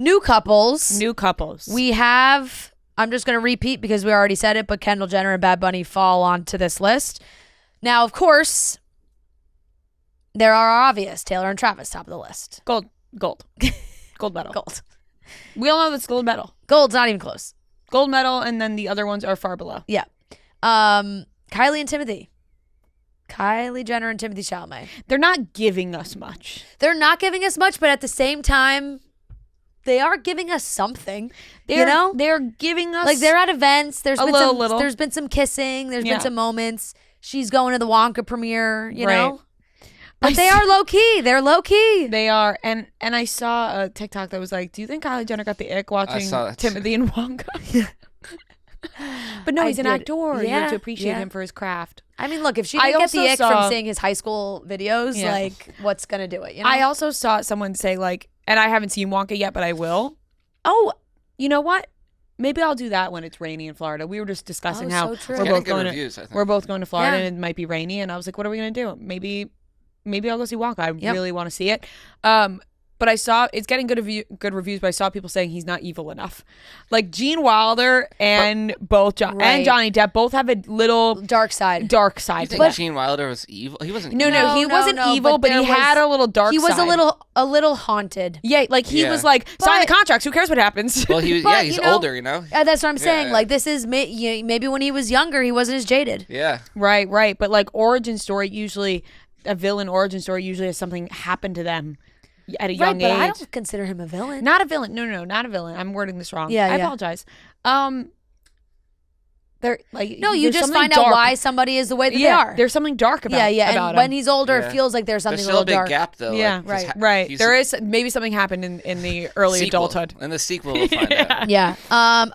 B: New couples. We have, I'm just gonna repeat because we already said it, but Kendall Jenner and Bad Bunny fall onto this list. Now, of course, there are obvious Taylor and Travis top of the list.
A: Gold medal.
B: Gold.
A: We all know that's gold medal.
B: Gold's not even close.
A: Gold medal, and then the other ones are far below.
B: Yeah. Kylie and Timothy. Kylie Jenner and Timothy Chalamet.
A: They're not giving us much.
B: They're not giving us much, but at the same time, they are giving us something.
A: They're giving us
B: like they're at events. There's been
A: little.
B: There's been some kissing. There's been some moments. She's going to the Wonka premiere. You know. But they are low key. They're low key.
A: They are. And I saw a TikTok that was like, do you think Kylie Jenner got the ick watching Timothy and Wonka? But no, he's an actor.
B: Yeah,
A: you have to appreciate him for his craft.
B: I mean, look, if she didn't get the ick from seeing his high school videos, like, what's going to do it? You know?
A: I also saw someone say, like, and I haven't seen Wonka yet, but I will. Oh, you know what? Maybe I'll do that when it's rainy in Florida. We were just discussing how we're both going to Florida and it might be rainy. And I was like, what are we going to do? Maybe I'll go see Wonka. I really want to see it. But I saw it's getting good reviews, but I saw people saying he's not evil enough. Like Gene Wilder and and Johnny Depp both have a little
B: dark side.
C: You think Gene Wilder was evil? He wasn't.
A: No, he wasn't evil, but he had a little dark side.
B: He was a little haunted.
A: Yeah, like he was like, sign the contracts. Who cares what happens?
C: Well, he's older, you know.
B: That's what I'm saying. Like this is maybe when he was younger, he wasn't as jaded.
C: Yeah.
A: Right. But like origin story, usually a villain origin story usually has something happen to them at a young age.
B: But I don't consider him a villain.
A: Not a villain. No, not a villain. I'm wording this wrong.
B: Yeah,
A: I apologize. They're like
B: you just find out why somebody is the way that they are.
A: There's something dark about
B: about
A: him.
B: And when he's older, it feels like there's something
C: a little
B: dark.
C: Gap though.
A: Yeah, right. There is maybe something happened in the early adulthood.
C: In the sequel, we'll find out.
B: Yeah.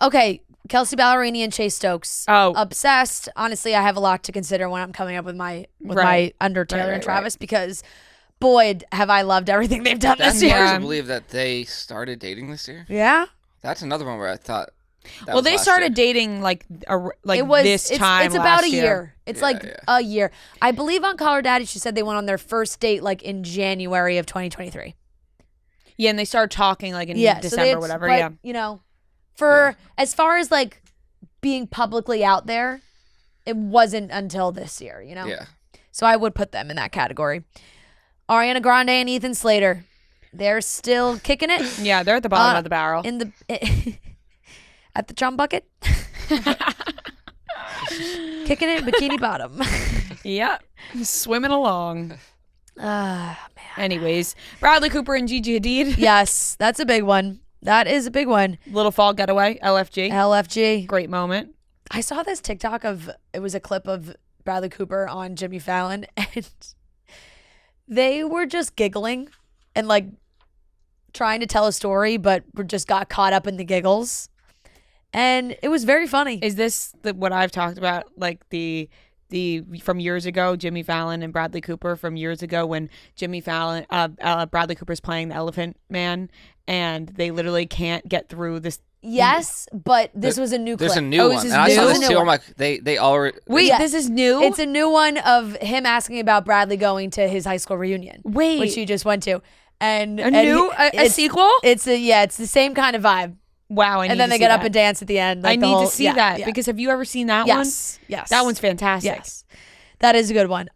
B: Okay. Kelsey Ballerini and Chase Stokes.
A: Oh,
B: obsessed. Honestly, I have a lot to consider when I'm coming up with my under Taylor and Travis because, boy, have I loved everything they've done this year.
C: That's hard to believe that they started dating this year.
B: Yeah,
C: that's another one where I thought.
A: Well, they started dating like this time.
B: It's about a
A: year.
B: year. It's a year. I believe on Call Her Daddy, she said they went on their first date like in January of 2023.
A: Yeah, and they started talking like in December or whatever.
B: But, you know. As far as like being publicly out there, it wasn't until this year, you know?
C: Yeah.
B: So I would put them in that category. Ariana Grande and Ethan Slater. They're still kicking it.
A: Yeah, they're at the bottom of the barrel.
B: At the chum bucket. Kicking it bikini bottom.
A: Yep. Swimming along.
B: Man.
A: Anyways, Bradley Cooper and Gigi Hadid.
B: Yes, that's a big one. That is a big one.
A: Little Fall Getaway,
B: LFG.
A: Great moment.
B: I saw this TikTok it was a clip of Bradley Cooper on Jimmy Fallon, and they were just giggling and like trying to tell a story, but just got caught up in the giggles. And it was very funny.
A: Is this what I've talked about? Like the from years ago, Jimmy Fallon and Bradley Cooper from years ago when Jimmy Fallon, Bradley Cooper's playing the Elephant Man, and they literally can't get through this.
B: Yes, but this was a new clip.
C: There's a new one. And I saw this too. I'm like, they already.
A: Wait, this is new?
B: It's a new one of him asking about Bradley going to his high school reunion.
A: Wait.
B: Which he just went to. And
A: a sequel?
B: It's the same kind of vibe.
A: Wow,
B: and then they get up and dance at the end.
A: Like I need to see that because have you ever seen that one?
B: Yes.
A: That one's fantastic.
B: Yes. That is a good one.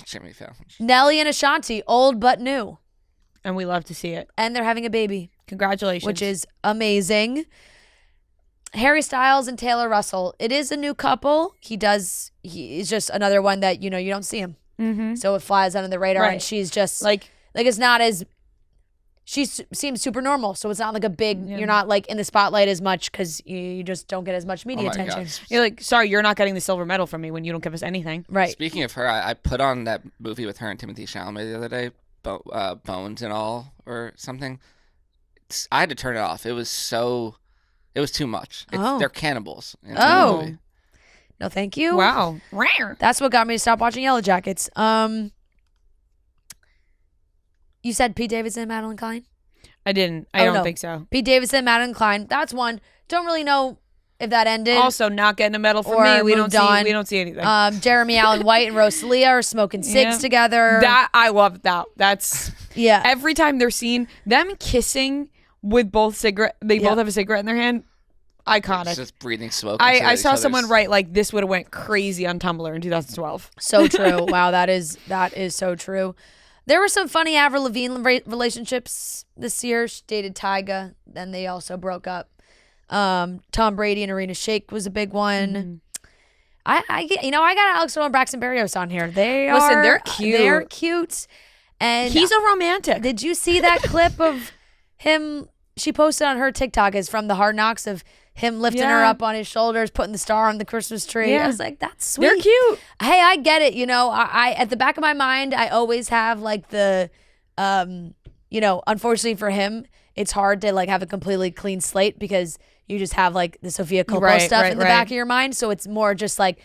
C: Jimmy Fallon.
B: Nelly and Ashanti, old but new.
A: And we love to see it.
B: And they're having a baby.
A: Congratulations.
B: Which is amazing. Harry Styles and Taylor Russell. It is a new couple. He's just another one that, you don't see him.
A: Mm-hmm.
B: So it flies under the radar,
A: Right.
B: and she's just
A: Like
B: it's not as, she seems super normal. So it's not like a big,
A: Yeah.
B: you're not like in the spotlight as much because you just don't get as much media
C: my
B: attention.
C: gosh.
A: you're like, sorry, you're not getting the silver medal from me when you don't give us anything.
B: Right.
C: Speaking of her, I put on that movie with her and Timothée Chalamet the other day, Bones and All or something. I had to turn it off. It was too much. They're cannibals. In the
B: Oh.
C: movie.
B: No, thank you.
A: Wow. Rare.
B: That's what got me to stop watching Yellow Jackets. You said Pete Davidson and Madeline Klein?
A: I didn't. I don't
B: no.
A: think so.
B: Pete Davidson, Madeline Klein. That's one. Don't really know if that ended.
A: Also, not getting a medal from
B: Or
A: me. We don't
B: moved
A: see.
B: on.
A: We don't see anything.
B: Jeremy Allen White and Rosalia are smoking cigs
A: Yeah.
B: together.
A: That I love. That's
B: yeah.
A: every time they're seen them kissing with both cigarette. They
B: Yeah.
A: both have a cigarette in their hand. Iconic.
C: It's just breathing smoke.
A: I saw someone write like this would have went crazy on Tumblr in 2012.
B: So true. Wow, that is so true. There were some funny Avril Lavigne relationships this year. She dated Tyga, then they also broke up. Tom Brady and Arena Shayk was a big one. I got Alex Earl and Braxton Berrios on here.
A: They're cute.
B: They're cute. And
A: He's a romantic.
B: did you see that clip of him? She posted on her TikTok is from the Hard Knocks of him lifting her
A: Yeah.
B: up on his shoulders, putting the star on the Christmas tree.
A: Yeah.
B: I was like, that's sweet.
A: They're cute.
B: Hey, I get it. I at the back of my mind, I always have like the, unfortunately for him, it's hard to like have a completely clean slate because you just have like the Sofia Coppola stuff in the back of your mind. So it's more just like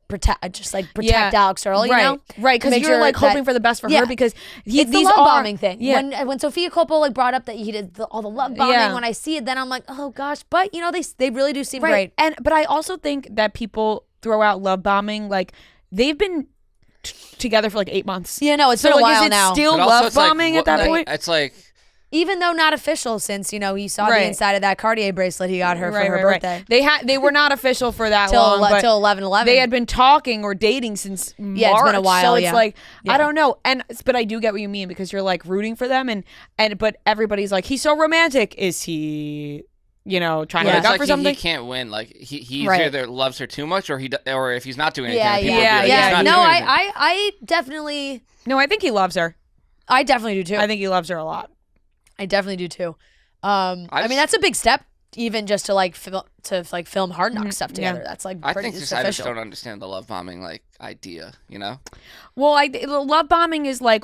B: protect Alex Earl,
A: right, because
B: Make
A: you're
B: sure
A: like
B: that-
A: hoping for the best for
B: Yeah.
A: her because
B: it's the
A: these
B: love
A: are
B: bombing thing.
A: Yeah.
B: When Sofia Coppola like brought up that he did all the love bombing,
A: Yeah.
B: when I see it, then I'm like, oh gosh. But they really do seem
A: right.
B: great.
A: But I also think that people throw out love bombing like they've been together for like 8 months.
B: Yeah, no, it's
A: So
B: been a
A: like,
B: while
A: is it
B: now.
A: still
C: But also
A: love
C: it's like,
A: bombing at that
C: like,
A: point?
C: It's like
B: Even though not official, since you saw the
A: Right.
B: inside of that Cartier bracelet he got her for her birthday.
A: They were not official for that
B: Till
A: long, but
B: 11/11.
A: they had been talking or dating since March.
B: Yeah, it's been a while,
A: So it's
B: yeah.
A: like
B: Yeah.
A: I don't know, but I do get what you mean because you're like rooting for them, but everybody's like he's so romantic. Is he, trying to
C: but
A: make
C: it's
A: up
C: like
A: for something?
C: he can't win. Like he
A: Right.
C: either loves her too much or or if he's not doing anything,
B: Yeah,
C: people will be
B: yeah,
C: like,
B: yeah.
C: he's not
B: No,
C: doing anything.
B: I definitely,
A: No, I think he loves her.
B: I definitely do too.
A: I think he loves her a lot.
B: I definitely do too. I
C: just-
B: mean, that's a big step, even just to film Hard Knock stuff together. That's like
C: I
B: pretty
C: think
B: just
C: I just
B: official.
C: don't understand the love bombing like idea.
A: Well, love bombing is like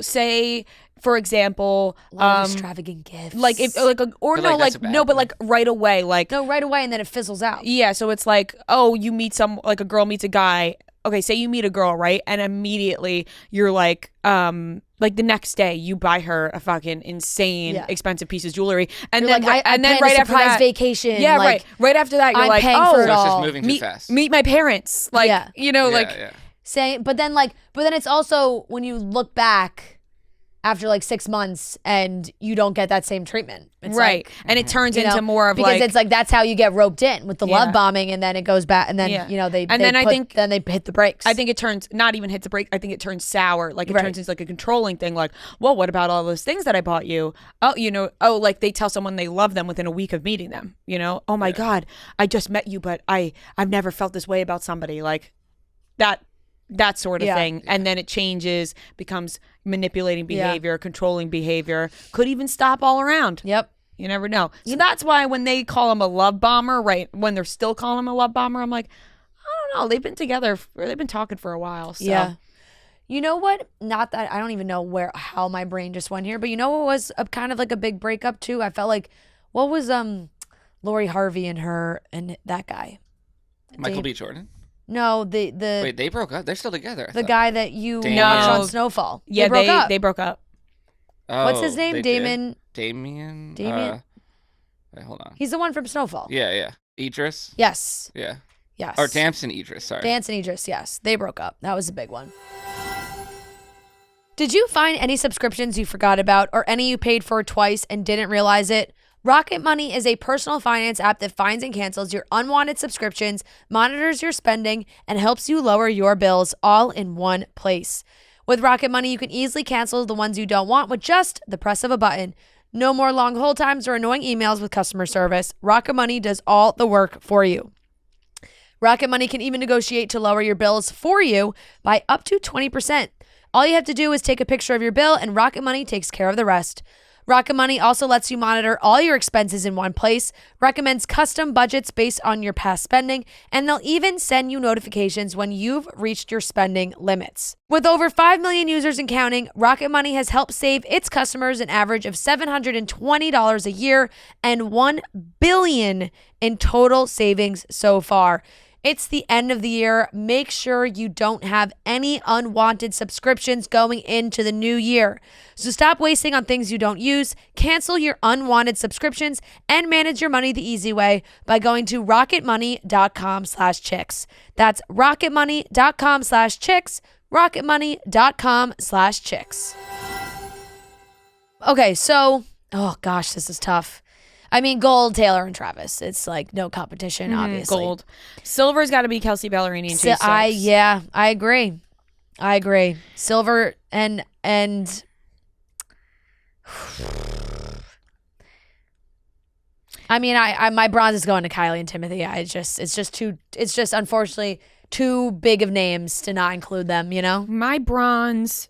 A: say for example,
B: A lot of extravagant gifts,
A: like if
C: But, like, that's a bad
A: but
C: thing.
A: like right away, like
B: no, right away, and then it fizzles out.
A: yeah, so it's like, oh, you meet a girl meets a guy. Okay, say you meet a girl, right? And immediately you're like the next day you buy her a fucking insane
B: Yeah.
A: expensive piece of jewelry. And
B: You're
A: then
B: like, I
A: and then
B: planned
A: right
B: a
A: after
B: surprise
A: that,
B: vacation.
A: yeah,
B: like,
A: right after that you're
B: I'm
A: like,
B: paying
A: oh,
B: for
C: So
B: it
C: it's just
B: all.
C: moving too fast.
A: meet my parents. Like,
B: Yeah.
C: Yeah.
B: saying, but then it's also when you look back after like 6 months and you don't get that same treatment. It's
A: right.
B: like,
A: And it turns
B: you know,
A: into more of
B: because
A: like
B: it's like that's how you get roped in with the
A: Yeah.
B: love bombing, and then it goes back, and then
A: Yeah.
B: they
A: And then I think-
B: then they hit the brakes.
A: I think it turns not even hits a break. I think it turns sour. Like it
B: Right.
A: turns into like a controlling thing. Like, well, what about all those things that I bought you? Oh, like they tell someone they love them within a week of meeting them. Oh my God, I just met you, but I've never felt this way about somebody. Like that sort of
B: Yeah.
A: thing. And then it changes, becomes manipulating behavior, controlling behavior. Could even stop all around.
B: Yep.
A: You never know. So that's why when they call him a love bomber, right? When they're still calling him a love bomber, I'm like, I don't know. They've been together. They've been talking for a while. So.
B: Yeah. You know what? Not that I don't even know how my brain just went here, but you know what was a kind of like a big breakup too? I felt like what was Lori Harvey and her and that guy?
C: Michael B. Jordan.
B: No, the
C: Wait, they broke up. They're still together. I
B: the
C: thought.
B: guy that you
C: Damien.
B: watched on
A: No.
B: Snowfall.
A: Yeah,
B: they broke up.
A: They broke up.
B: What's his
C: Oh,
B: name?
C: they did?
B: Damon.
C: Damien.
B: Damien?
C: Wait, hold on.
B: He's the one from Snowfall.
C: Yeah. Idris.
B: Yes.
C: Yeah.
B: Yes.
C: Or Damson Idris. Sorry.
B: Dance and Idris, yes. They broke up. That was a big one. Did you find any subscriptions you forgot about or any you paid for twice and didn't realize it? Rocket Money is a personal finance app that finds and cancels your unwanted subscriptions, monitors your spending, and helps you lower your bills all in one place. With Rocket Money, you can easily cancel the ones you don't want with just the press of a button. No more long hold times or annoying emails with customer service. Rocket Money does all the work for you. Rocket Money can even negotiate to lower your bills for you by up to 20%. All you have to do is take a picture of your bill, and Rocket Money takes care of the rest. Rocket Money also lets you monitor all your expenses in one place, recommends custom budgets based on your past spending, and they'll even send you notifications when you've reached your spending limits. With over 5 million users and counting, Rocket Money has helped save its customers an average of $720 a year and $1 billion in total savings so far. It's the end of the year. Make sure you don't have any unwanted subscriptions going into the new year. So stop wasting on things you don't use, cancel your unwanted subscriptions, and manage your money the easy way by going to rocketmoney.com/chicks. That's rocketmoney.com/chicks, rocketmoney.com/chicks. Okay, so, oh gosh, this is tough. I mean, gold, Taylor and Travis. It's like no competition, obviously.
A: Gold. Silver's got to be Kelsey Ballerini and Chase Stokes.
B: I agree. Silver and I mean, my bronze is going to Kylie and Timothy. It's just unfortunately too big of names to not include them, you know?
A: My bronze,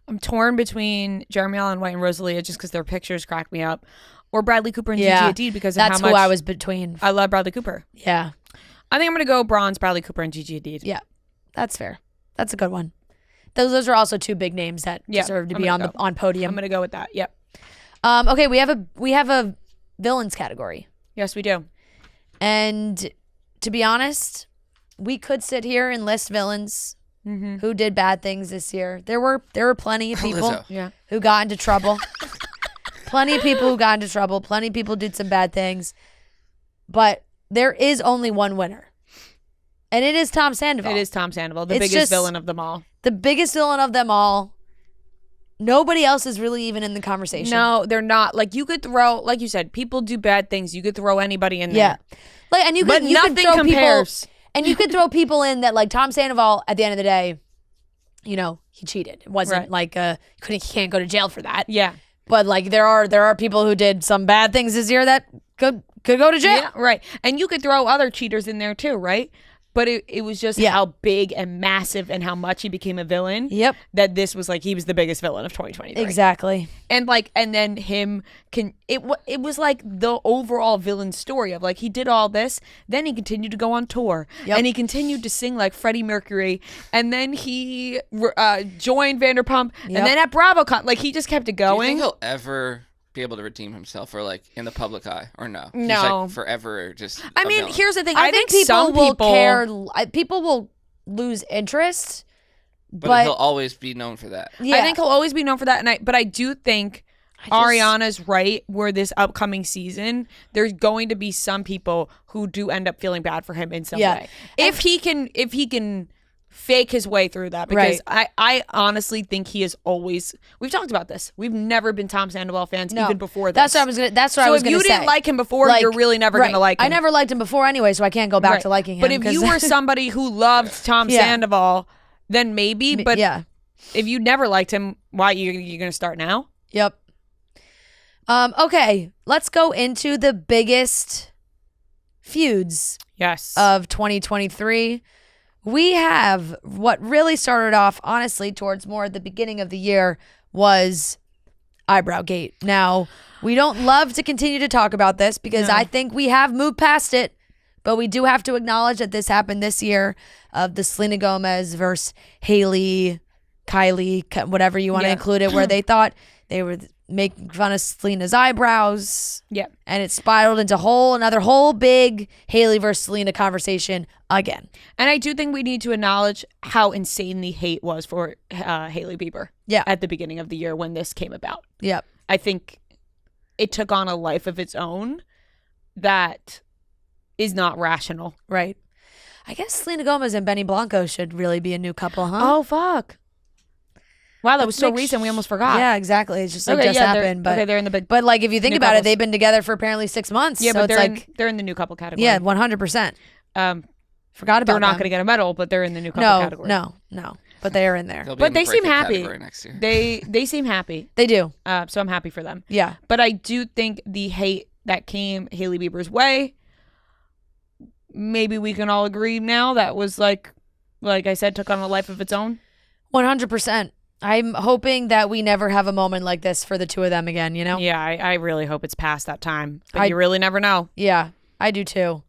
A: I'm torn between Jeremy Allen White and Rosalia just because their pictures crack me up. Or Bradley Cooper and Gigi Hadid because of how much
B: that's who I was between.
A: I love Bradley Cooper.
B: Yeah.
A: I think I'm going to go bronze, Bradley Cooper and Gigi Hadid.
B: Yeah. That's fair. That's a good one. Those are also two big names that deserve to be on podium.
A: I'm going to go with that. Yep.
B: Okay, we have a villains category.
A: Yes, we do.
B: And to be honest, we could sit here and list villains who did bad things this year. There were plenty of people who got into trouble. Plenty of people who got into trouble. Plenty of people did some bad things. But there is only one winner. And it is Tom Sandoval.
A: It is Tom Sandoval, the biggest villain of them all.
B: The biggest villain of them all. Nobody else is really even in the conversation.
A: No, they're not. Like, you could throw, like you said, people do bad things. You could throw anybody in there.
B: Yeah. Like, and
A: but nothing
B: could throw
A: compares.
B: People, and you could throw people in that, like, Tom Sandoval, at the end of the day, you know, he cheated. It wasn't like he can't go to jail for that.
A: Yeah.
B: But like there are people who did some bad things this year that could go to jail.
A: Yeah, right. And you could throw other cheaters in there too, right? But it was just how big and massive and how much he became a villain.
B: Yep.
A: That this was like he was the biggest villain of 2023.
B: Exactly.
A: And then it was like the overall villain story of like he did all this, then he continued to go on tour, and he continued to sing like Freddie Mercury, and then he joined Vanderpump, and then at BravoCon, like he just kept it going.
C: Do you think he'll ever be able to redeem himself, or like in the public eye, or no?
A: No,
C: he's like forever just.
A: I mean, here's the thing.
B: I think people will care. People will lose interest, but
C: he'll always be known for that.
A: Yeah. I think he'll always be known for that, but I do think Ariana's right. Where this upcoming season, there's going to be some people who do end up feeling bad for him in some way. If he can fake his way through that, because I honestly think he is always. We've talked about this. We've never been Tom Sandoval fans even before this.
B: That's what I was gonna say.
A: If you didn't like him before, you're really never gonna like him.
B: I never liked him before anyway, so I can't go back to liking him.
A: But if you were somebody who loved Tom Sandoval, then maybe. But if you never liked him, why you gonna start now?
B: Yep. Okay, let's go into the biggest feuds of 2023. We have what really started off, honestly, towards more at the beginning of the year was Eyebrowgate. Now, we don't love to continue to talk about this because I think we have moved past it, but we do have to acknowledge that this happened this year of the Selena Gomez versus Kylie, whatever you want to include it, where they thought they were making fun of Selena's eyebrows.
A: Yeah.
B: And it spiraled into another whole big Hailey versus Selena conversation again.
A: And I do think we need to acknowledge how insane the hate was for Hailey Bieber at the beginning of the year when this came about.
B: Yep.
A: I think it took on a life of its own that is not rational.
B: Right. I guess Selena Gomez and Benny Blanco should really be a new couple, huh?
A: Oh, fuck. Wow, that was so recent. We almost forgot.
B: Yeah, exactly. It's just happened. But
A: they're in the big.
B: But like, if you think about it, they've been together for apparently 6 months.
A: Yeah,
B: so
A: but
B: it's
A: they're in the new couple category.
B: Yeah, 100%. Forgot about.
A: They're not going to get a medal, but they're in the new couple category.
B: No. but they are in there.
C: They'll be
A: But
C: in the
A: they seem
C: breakup
A: happy.
C: category next year.
A: They seem happy.
B: They do.
A: So I'm happy for them.
B: Yeah.
A: But I do think the hate that came Hailey Bieber's way, maybe we can all agree now that was like I said, took on a life of its own.
B: 100%. I'm hoping that we never have a moment like this for the two of them again, you know?
A: Yeah, I really hope it's past that time. But you really never know.
B: Yeah, I do too.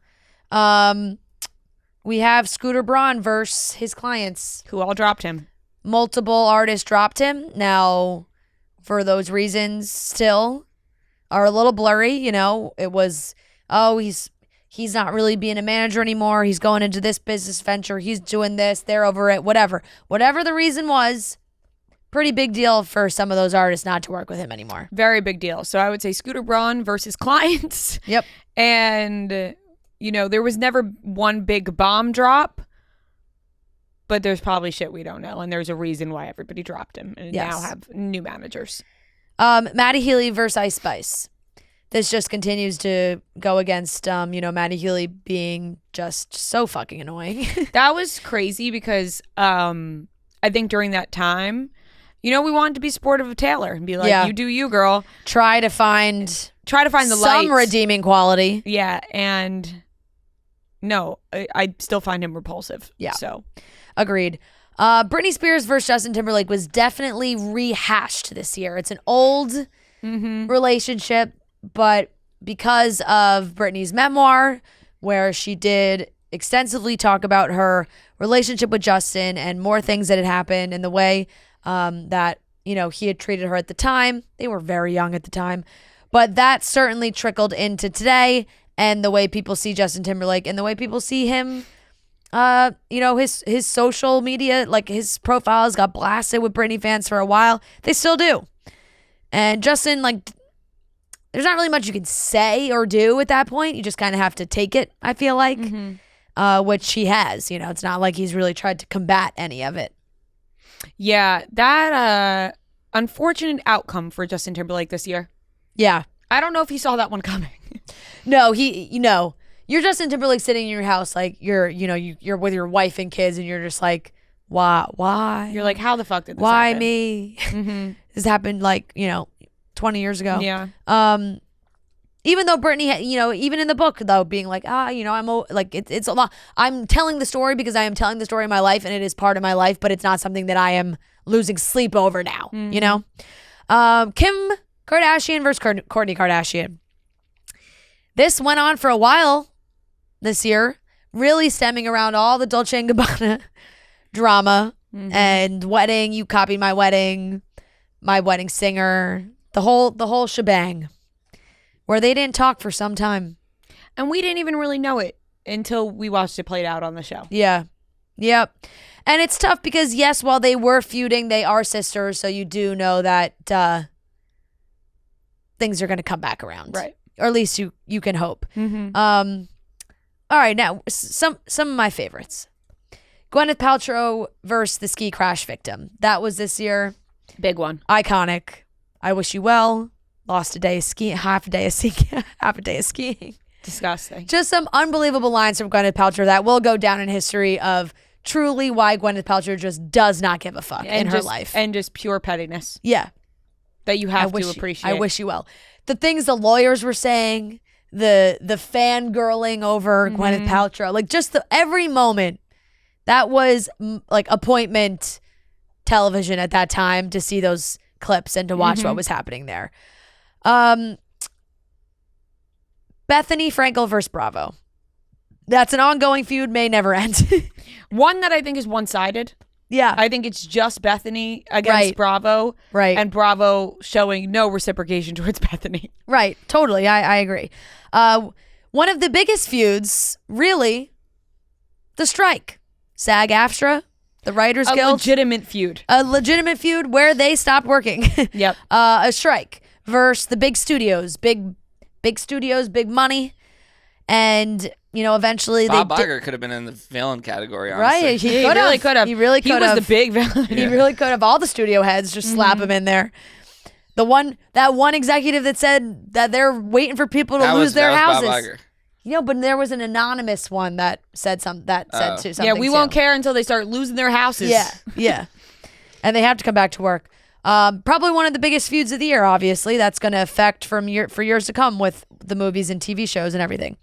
B: We have Scooter Braun versus his clients.
A: Who all dropped him.
B: Multiple artists dropped him. Now, for those reasons, still are a little blurry. You know, it was, he's not really being a manager anymore. He's going into this business venture. He's doing this. They're over it. Whatever the reason was, pretty big deal for some of those artists not to work with him anymore.
A: Very big deal. So I would say Scooter Braun versus clients.
B: Yep.
A: And, you know, there was never one big bomb drop, but there's probably shit we don't know. And there's a reason why everybody dropped him and now have new managers.
B: Maddie Healy versus Ice Spice. This just continues to go against, Maddie Healy being just so fucking annoying.
A: That was crazy because I think during that time, we wanted to be supportive of Taylor and be like, you do you, girl.
B: Try to find
A: the
B: some
A: light.
B: redeeming quality.
A: Yeah, and no, I still find him repulsive.
B: Yeah.
A: So,
B: agreed. Britney Spears versus Justin Timberlake was definitely rehashed this year. It's an old relationship, but because of Britney's memoir, where she did extensively talk about her relationship with Justin and more things that had happened and the way that, he had treated her at the time. They were very young at the time. But that certainly trickled into today and the way people see Justin Timberlake and the way people see him. His social media, like his profiles got blasted with Britney fans for a while. They still do. And Justin, there's not really much you can say or do at that point. You just kind of have to take it, I feel like, which he has. It's not like he's really tried to combat any of it.
A: Yeah, that unfortunate outcome for Justin Timberlake this year.
B: Yeah.
A: I don't know if he saw that one coming.
B: No, you're Justin Timberlake sitting in your house, you're with your wife and kids, and you're just like, why?
A: You're like, how the fuck did this
B: why
A: happen?
B: Me? This happened 20 years ago.
A: Yeah.
B: Even though Britney, even in the book though, being like, it's a lot. I'm telling the story because I am telling the story of my life, and it is part of my life, but it's not something that I am losing sleep over now. Kim Kardashian versus Kourtney Kardashian. This went on for a while this year, really stemming around all the Dolce & Gabbana drama and wedding. You copied my wedding singer, the whole shebang, where they didn't talk for some time.
A: And we didn't even really know it until we watched it played out on the show.
B: Yeah. Yep. And it's tough because, yes, while they were feuding, they are sisters. So you do know that things are going to come back around.
A: Right.
B: Or at least you can hope. All right. Now, some of my favorites. Gwyneth Paltrow versus the ski crash victim. That was this year.
A: Big one.
B: Iconic. I wish you well. Lost a day of skiing, half a day of skiing.
A: Disgusting.
B: Just some unbelievable lines from Gwyneth Paltrow that will go down in history of truly why Gwyneth Paltrow just does not give a fuck in her life.
A: And just pure pettiness.
B: Yeah.
A: That you have to appreciate.
B: I wish you well. The things the lawyers were saying, the fangirling over Gwyneth Paltrow, just every moment, that was appointment television at that time to see those clips and to watch what was happening there. Bethany Frankel versus Bravo. That's an ongoing feud, may never end.
A: One that I think is one-sided.
B: Yeah.
A: I think it's just Bethany against Bravo.
B: Right.
A: And Bravo showing no reciprocation towards Bethany.
B: Right. Totally. I agree. One of the biggest feuds, really, the strike. SAG-AFTRA, the Writers Guild.
A: A legitimate feud
B: where they stopped working.
A: Yep.
B: A strike versus the big studios. Big studios, big money. And, eventually
C: Bob Iger could have been in the villain category, honestly.
B: Right. He
A: really could have.
B: He really could have.
A: He was the big villain.
B: He really could have. All the studio heads just slap him in there. That one executive that said that they're waiting for people to lose their houses.
C: Bob Iger.
B: But there was an anonymous one that said something.
A: Yeah, we won't care until they start losing their houses.
B: Yeah. And they have to come back to work. Probably one of the biggest feuds of the year, obviously. That's going to affect for years to come with the movies and TV shows and everything.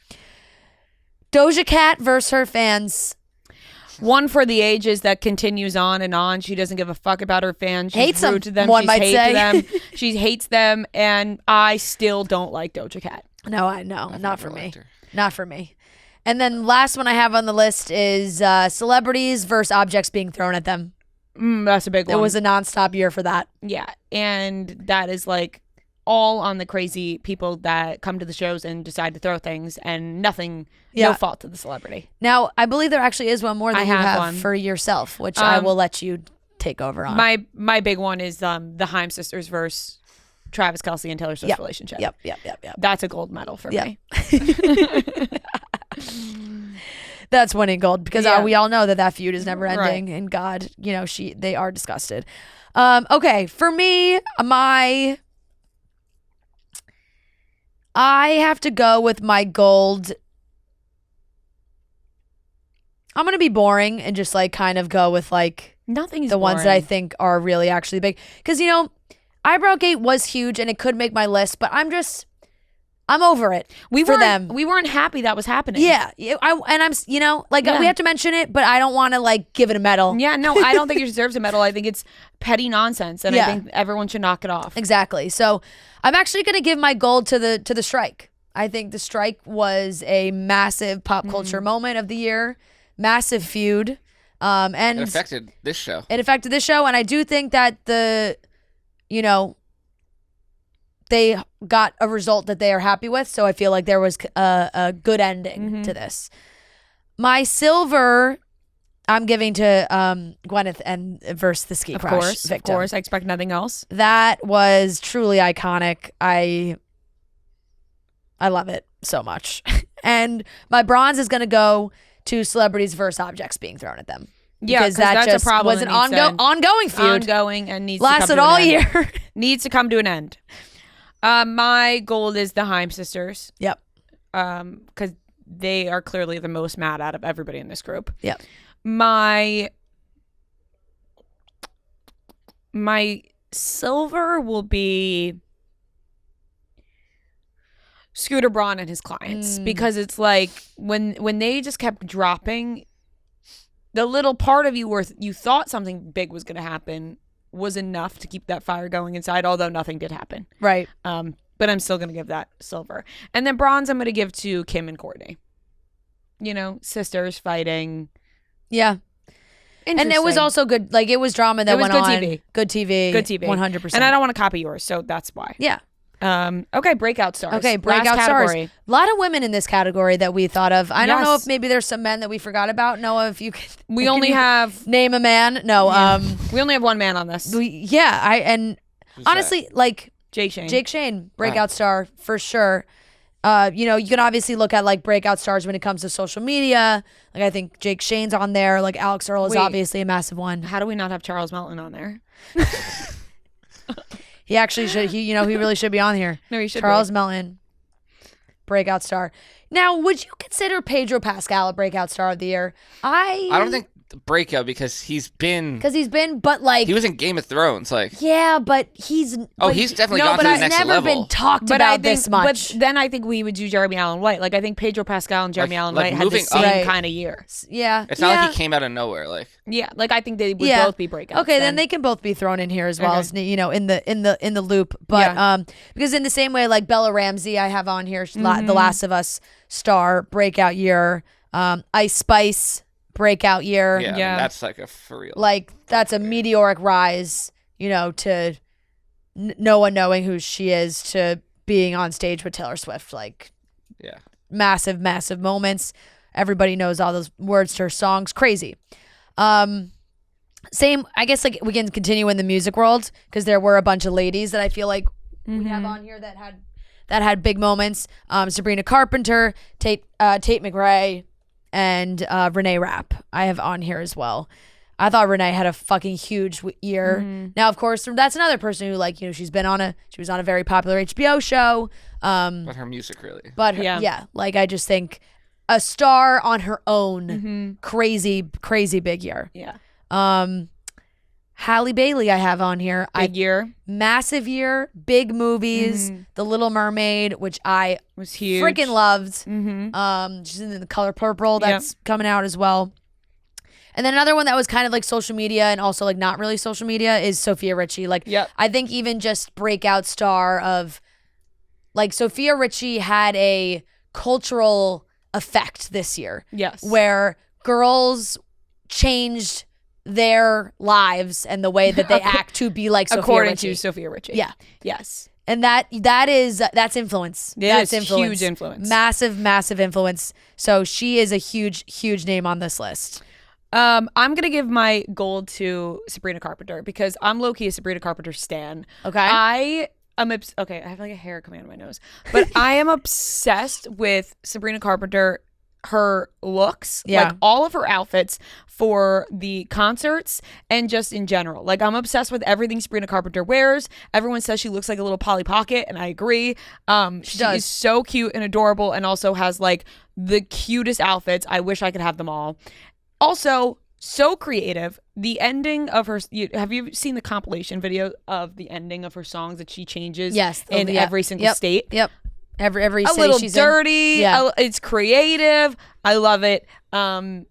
B: Doja Cat versus her fans.
A: One for the ages that continues on and on. She doesn't give a fuck about her fans. She's
B: hates
A: rude to them.
B: One
A: She's
B: might
A: hate
B: say.
A: to them. She hates them, and I still don't like Doja Cat.
B: No, not for me. Not for me. And then last one I have on the list is celebrities versus objects being thrown at them.
A: That's a big one.
B: It was a nonstop year for that.
A: Yeah, and that is like all on the crazy people that come to the shows and decide to throw things, and no fault to the celebrity.
B: Now, I believe there actually is one more that you have
A: one
B: for yourself, which I will let you take over on.
A: My big one is the Haim sisters versus Travis Kelce and Taylor Swift's relationship.
B: Yep.
A: That's a gold medal for me.
B: That's winning gold because we all know that feud is never ending, and God, they are disgusted. Okay, for me, I have to go with my gold. I'm gonna be boring and just like kind of go with like
A: nothing's
B: the ones that I think are really actually big because Eyebrowgate was huge and it could make my list, but I'm over it. We
A: weren't happy that was happening.
B: Yeah, we have to mention it, but I don't want to like give it a medal.
A: Yeah, no, I don't think it deserves a medal. I think it's petty nonsense, and I think everyone should knock it off.
B: Exactly. So I'm actually going to give my gold to the strike. I think the strike was a massive pop culture moment of the year, massive feud, and
C: it affected this show.
B: And I do think that they got a result that they are happy with. So I feel like there was a good ending to this. My silver, I'm giving to Gwyneth and versus the ski crash victim.
A: Of course. I expect nothing else.
B: That was truly iconic. I love it so much. And my bronze is going to go to celebrities versus objects being thrown at them.
A: Yeah, because that
B: just
A: a problem
B: was an ongoing feud.
A: Ongoing and needs
B: lasted
A: to come to
B: all
A: an end.
B: year.
A: Needs to come to an end. My gold is the Haim sisters.
B: Yep.
A: Because they are clearly the most mad out of everybody in this group.
B: Yep.
A: My silver will be Scooter Braun and his clients because it's like when they just kept dropping, the little part of you where you thought something big was going to happen was enough to keep that fire going inside, although nothing did happen.
B: Right.
A: But I'm still going to give that silver. And then bronze I'm going to give to Kim and Courtney. Sisters fighting.
B: Yeah. And it was also good. Like, it was drama that went on.
A: TV.
B: Good TV.
A: Good TV.
B: 100%.
A: And I don't want to copy yours, so that's why.
B: Yeah.
A: Okay, breakout stars.
B: Okay, breakout stars. A lot of women in this category that we thought of. I don't know if maybe there's some men that we forgot about. Noah, if you could.
A: We only have.
B: Name a man. No.
A: We only have one man on this.
B: Honestly, like.
A: Jake Shane.
B: Breakout star for sure. You can obviously look at like breakout stars when it comes to social media. Like I think Jake Shane's on there. Like Alex Earl is obviously a massive one.
A: How do we not have Charles Melton on there?
B: He actually should. He really should be on here.
A: No, he should.
B: Charles Melton, breakout star. Now, would you consider Pedro Pascal a breakout star of the year? I
C: don't think breakout because he's been,
B: but like
C: he was in Game of Thrones, like
B: but he's
C: he's definitely gone to the next level.
B: Never been talked about this much.
A: But then I think we would do Jeremy Allen White. Like I think Pedro Pascal and Jeremy Allen White had the same kind of year.
B: Yeah,
C: it's not like he came out of nowhere. Like
A: like I think they would both be breakouts.
B: Okay, then they can both be thrown in here as well as in the loop. But because in the same way, like Bella Ramsey, I have on here, The Last of Us star breakout year. Ice Spice. Breakout year.
C: Yeah. I mean, that's like a for real.
B: Like that's a meteoric rise, to no one knowing who she is to being on stage with Taylor Swift. Like, massive, massive moments. Everybody knows all those words to her songs. Crazy. Same, I guess, like we can continue in the music world because there were a bunch of ladies that I feel like we have on here that had big moments. Sabrina Carpenter, Tate McRae, and Renee Rapp I have on here as well. I thought Renee had a fucking huge year. Now, of course, that's another person who, like, she was on a very popular HBO show.
C: But her music really.
B: But like, I just think a star on her own, crazy, crazy big year.
A: Yeah.
B: Halle Bailey I have on here.
A: Big year.
B: Massive year, big movies, The Little Mermaid, which I
A: was huge.
B: Freaking loved. She's in The Color Purple, that's coming out as well. And then another one that was kind of like social media and also like not really social media is Sophia Richie. Like, I think even just breakout star of, like, Sophia Richie had a cultural effect this year.
A: Yes.
B: Where girls changed their lives and the way that they act to be like Sophia
A: according
B: Richie.
A: to Sophia Richie.
B: Yeah.
A: Yes.
B: And that's influence. That's influence.
A: Huge influence.
B: Massive, massive influence. So she is a huge, huge name on this list.
A: I'm gonna give my gold to Sabrina Carpenter because I'm low-key a Sabrina Carpenter stan.
B: Okay.
A: I have like a hair coming out of my nose, but I am obsessed with Sabrina Carpenter. Her looks, like all of her outfits for the concerts and just in general. Like, I'm obsessed with everything Sabrina Carpenter wears. Everyone says she looks like a little Polly Pocket, and I agree. She
B: does.
A: is so cute and adorable and also has like the cutest outfits. I wish I could have them all. Also, so creative. The ending of her, have you seen the compilation video of the ending of her songs that she changes in every single state?
B: Yep. Every
A: a
B: city
A: little
B: she's
A: dirty.
B: in.
A: It's creative. I love it. And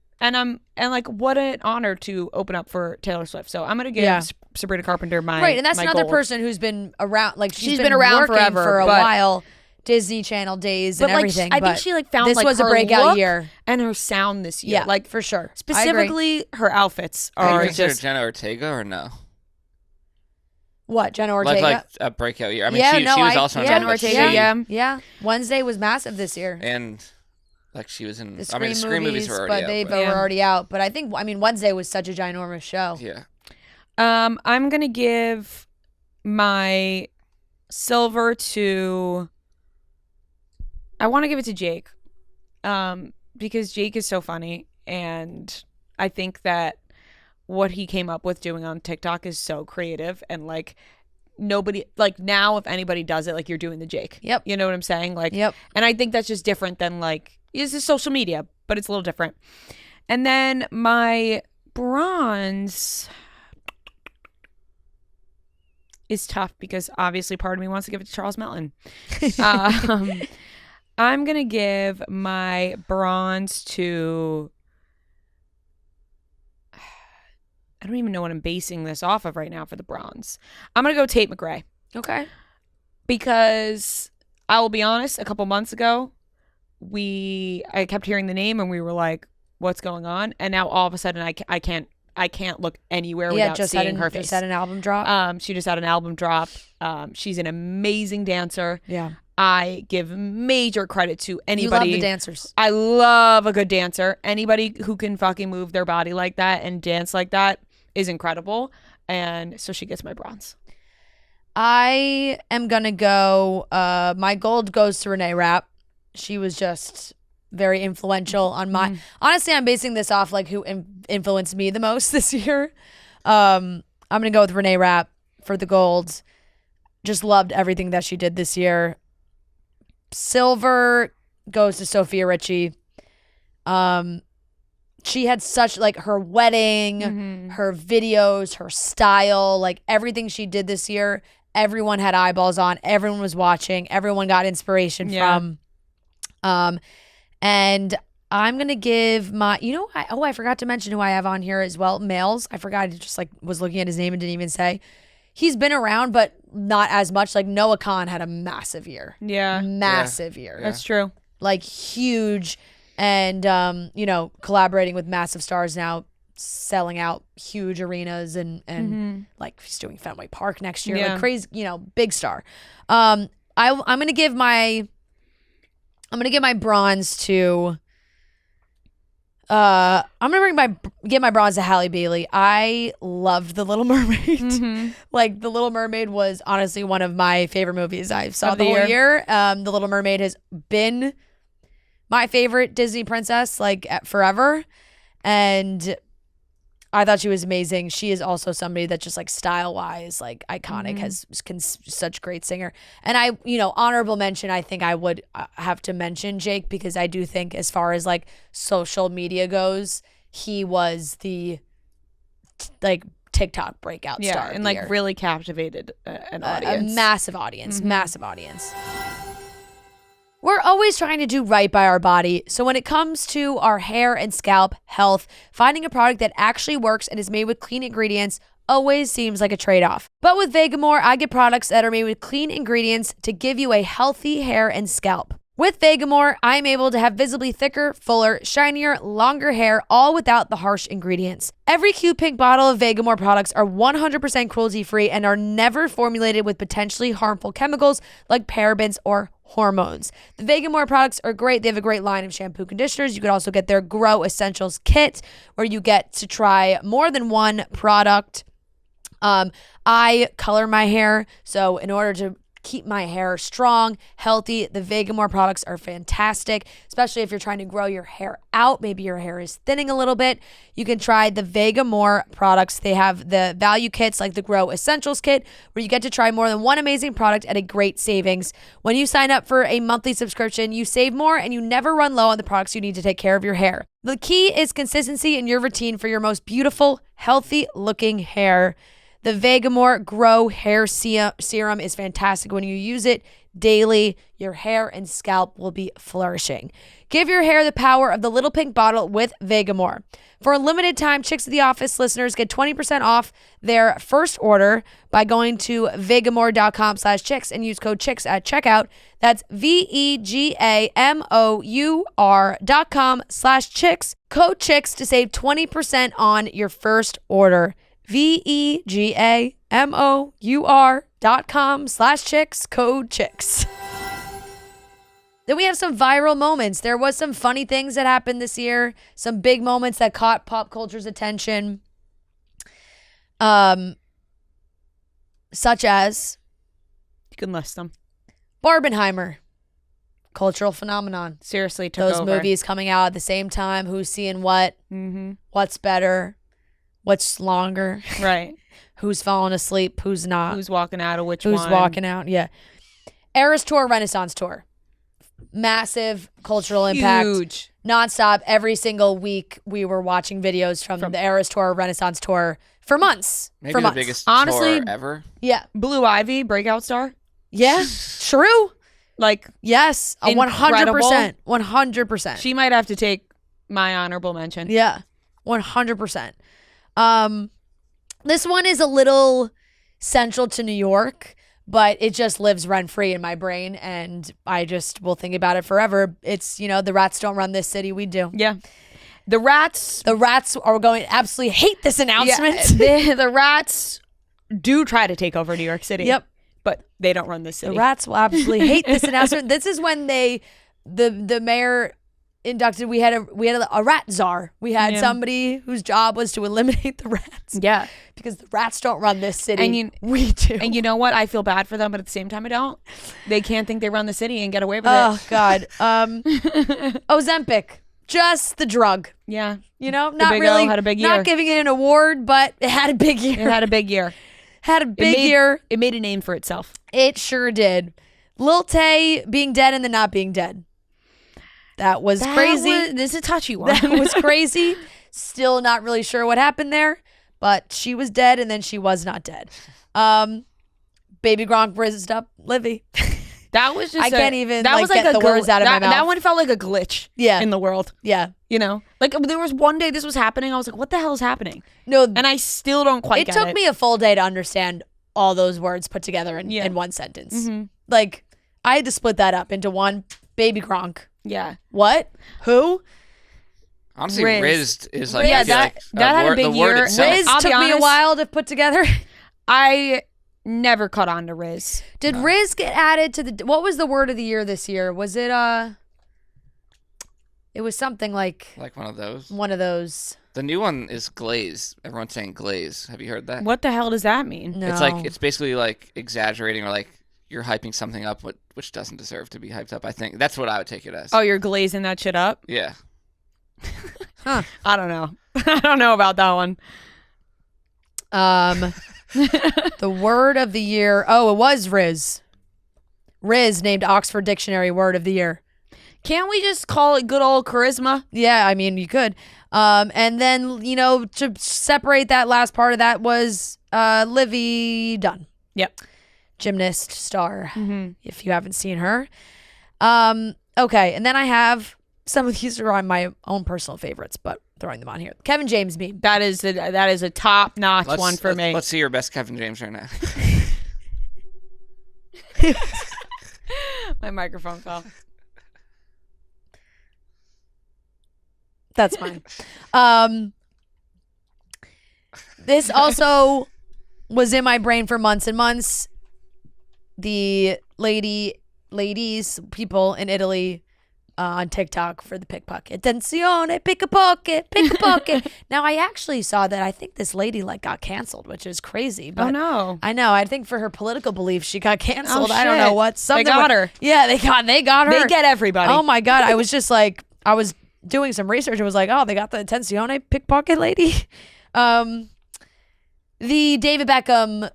A: like, what an honor to open up for Taylor Swift. So I'm gonna give Sabrina Carpenter my
B: right, and that's
A: my
B: another
A: gold.
B: person who's been around. Like, she's
A: been around
B: working
A: forever
B: for a while. Disney Channel days and everything.
A: I think she like found
B: this
A: like
B: was a
A: her
B: breakout
A: look
B: year
A: and her sound this year.
B: Yeah,
A: like
B: for sure.
A: Specifically, her outfits
C: Are you
A: are
C: consider
A: just
C: Jenna Ortega or no?
B: What, Jenna Ortega?
C: Like a breakout year. I mean, she was also on
A: Jenna Ortega.
B: Yeah. Wednesday was massive this year.
C: And like she was in.
B: The
C: Scream movies were already
B: but
C: out.
B: they were already out. But I think Wednesday was such a ginormous show.
C: Yeah.
A: I'm gonna give my silver to. I want to give it to Jake, because Jake is so funny, and I think that what he came up with doing on TikTok is so creative, and like nobody, like, now if anybody does it, like, you're doing the Jake.
B: Yep.
A: You know what I'm saying? Like,
B: yep.
A: And I think that's just different than, like, this is social media, but it's a little different. And then my bronze is tough because obviously part of me wants to give it to Charles Melton. I'm going to give my bronze to, I don't even know what I'm basing this off of right now for the bronze. I'm going to go Tate McRae.
B: Okay.
A: Because I will be honest, a couple months ago, I kept hearing the name and we were like, what's going on? And now all of a sudden I can't look anywhere without seeing her face.
B: Just had an album drop.
A: She just had an album drop. She's an amazing dancer.
B: Yeah.
A: I give major credit to anybody.
B: You love the dancers.
A: I love a good dancer. Anybody who can fucking move their body like that and dance like that is incredible. And so she gets my bronze.
B: I am going to go, my gold goes to Renee Rapp. She was just very influential on my, honestly, I'm basing this off like who influenced me the most this year. I'm going to go with Renee Rapp for the gold. Just loved everything that she did this year. Silver goes to Sophia Richie. She had such, like, her wedding, her videos, her style, like everything she did this year, everyone had eyeballs on, everyone was watching, everyone got inspiration from. And I'm going to give my, I forgot to mention who I have on here as well, males. I forgot, I just like was looking at his name and didn't even say. He's been around, but not as much. Like, Noah Khan had a massive year.
A: Yeah.
B: Massive year.
A: That's true.
B: Like, huge. And, collaborating with massive stars now, selling out huge arenas and like, he's doing Fenway Park next year. Like, crazy, big star. I'm going to give my bronze to... I'm gonna give my bronze to Halle Bailey. I loved The Little Mermaid. Like, The Little Mermaid was honestly one of my favorite movies I saw the whole year. The Little Mermaid has been my favorite Disney princess, like, forever. And I thought she was amazing. She is also somebody that just like style wise, like iconic, has such great singer. And I, honorable mention, I think I would have to mention Jake, because I do think as far as like social media goes, he was the like TikTok breakout star.
A: And like really captivated an audience.
B: A massive audience, massive audience. We're always trying to do right by our body. So when it comes to our hair and scalp health, finding a product that actually works and is made with clean ingredients always seems like a trade-off. But with Vegamore, I get products that are made with clean ingredients to give you a healthy hair and scalp. With Vegamore, I'm able to have visibly thicker, fuller, shinier, longer hair, all without the harsh ingredients. Every cute pink bottle of Vegamore products are 100% cruelty-free and are never formulated with potentially harmful chemicals like parabens or hormones. The Vegamore products are great. They have a great line of shampoo conditioners. You could also get their Grow Essentials kit, where you get to try more than one product. I color my hair, so in order to keep my hair strong, healthy, the Vegamore products are fantastic, especially if you're trying to grow your hair out. Maybe your hair is thinning a little bit. You can try the Vegamore products. They have the value kits like the Grow Essentials kit, where you get to try more than one amazing product at a great savings. When you sign up for a monthly subscription, you save more and you never run low on the products you need to take care of your hair. The key is consistency in your routine for your most beautiful, healthy looking hair. The Vegamore Grow Hair Serum is fantastic. When you use it daily, your hair and scalp will be flourishing. Give your hair the power of the little pink bottle with Vegamore. For a limited time, Chicks of the Office listeners get 20% off their first order by going to vegamore.com/chicks and use code chicks at checkout. That's vegamor.com/chicks. Code chicks to save 20% on your first order. vegamor.com/chicks, code chicks. Then we have some viral moments. There was some funny things that happened this year, some big moments that caught pop culture's attention. Such as,
A: you can list them.
B: Barbenheimer, cultural phenomenon.
A: Seriously, took
B: those
A: over.
B: Movies coming out at the same time. Who's seeing what? What's better? What's longer?
A: Right.
B: Who's falling asleep? Who's not?
A: Who's walking out of which
B: Who's
A: one?
B: walking out? Yeah. Eras Tour, Renaissance Tour. Massive cultural impact.
A: Huge.
B: Nonstop. Every single week we were watching videos from the Eras Tour, Renaissance Tour for months.
C: Maybe
B: for
C: the
B: months.
C: biggest
A: Honestly,
C: tour ever.
B: Yeah.
A: Blue Ivy, breakout star.
B: Yeah. True.
A: Like,
B: yes. 100%. 100%.
A: She might have to take my honorable mention.
B: Yeah. 100%. This one is a little central to New York, but it just lives rent-free in my brain, and I just will think about it forever. It's, the rats don't run this city, we do.
A: Yeah. The rats
B: are going to absolutely hate this announcement.
A: Yeah, the rats do try to take over New York City.
B: Yep.
A: But they don't run this city.
B: The rats will absolutely hate this announcement. This is when the mayor inducted, we had a rat czar. We had somebody whose job was to eliminate the rats.
A: Yeah.
B: Because the rats don't run this city.
A: And
B: we do.
A: And you know what? I feel bad for them, but at the same time I don't. They can't think they run the city and get away with
B: Oh,
A: it.
B: God. Ozempic. Just the drug.
A: Yeah.
B: Not
A: Big
B: really.
A: O had a big year.
B: Not giving it an award, but it had a big year.
A: It had a big year.
B: year.
A: It made a name for itself.
B: It sure did. Lil Tay being dead and then not being dead. That was crazy.
A: This is a touchy one.
B: That was crazy. Still not really sure what happened there, but she was dead and then she was not dead. Baby Gronk raised up Livy.
A: That was just
B: can't even
A: that was
B: get the words out of my mouth.
A: That one felt like a glitch in the world.
B: Yeah.
A: Like there was one day this was happening. I was like, what the hell is happening?
B: No.
A: And I still don't quite get it.
B: It took me a full day to understand all those words put together in one sentence.
A: Mm-hmm.
B: Like, I had to split that up into one. Baby Gronk.
A: Yeah.
B: What? Who?
C: Honestly,
A: Riz.
C: Riz is like,
A: Yeah,
C: I feel
A: that
C: like
A: had a
C: word,
A: big
C: the word
A: year.
C: itself.
B: Riz
A: I'll be
B: took me a
A: honest.
B: while to put together.
A: I never caught on to Riz.
B: Did Riz get added to the... What was the word of the year this year? Was it... It was something like
C: one of those.
B: one of those.
C: The new one is glaze. Everyone's saying glaze. Have you heard that?
A: What the hell does that mean?
B: No.
C: It's basically like exaggerating or like you're hyping something up which doesn't deserve to be hyped up. I think that's what I would take it as.
A: Oh, you're glazing that shit up?
C: Yeah.
B: Huh.
A: I don't know. I don't know about that one.
B: The word of the year. Oh, it was Riz. Riz named Oxford Dictionary word of the year.
A: Can't we just call it good old charisma?
B: Yeah, I mean, you could. And then, to separate that last part of that was Livy Dunn.
A: Yep.
B: Gymnast star, if you haven't seen her. Okay, and then I have some of these are on my own personal favorites, but throwing them on here. Kevin James meme.
A: That is a top-notch one for me.
C: Let's see your best Kevin James right now.
A: My microphone fell.
B: That's fine. This also was in my brain for months and months. The people in Italy on TikTok for the pickpocket. Attenzione, pick a pocket. Now, I actually saw that I think this lady got canceled, which is crazy. But
A: Oh, no.
B: I know. I think for her political beliefs, she got canceled.
A: Oh,
B: I don't know
A: shit.
B: what.
A: They got her.
B: Yeah, they got her.
A: They get everybody.
B: Oh my God. I was just I was doing some research and was like, oh, they got the Attenzione pickpocket lady. The David Beckham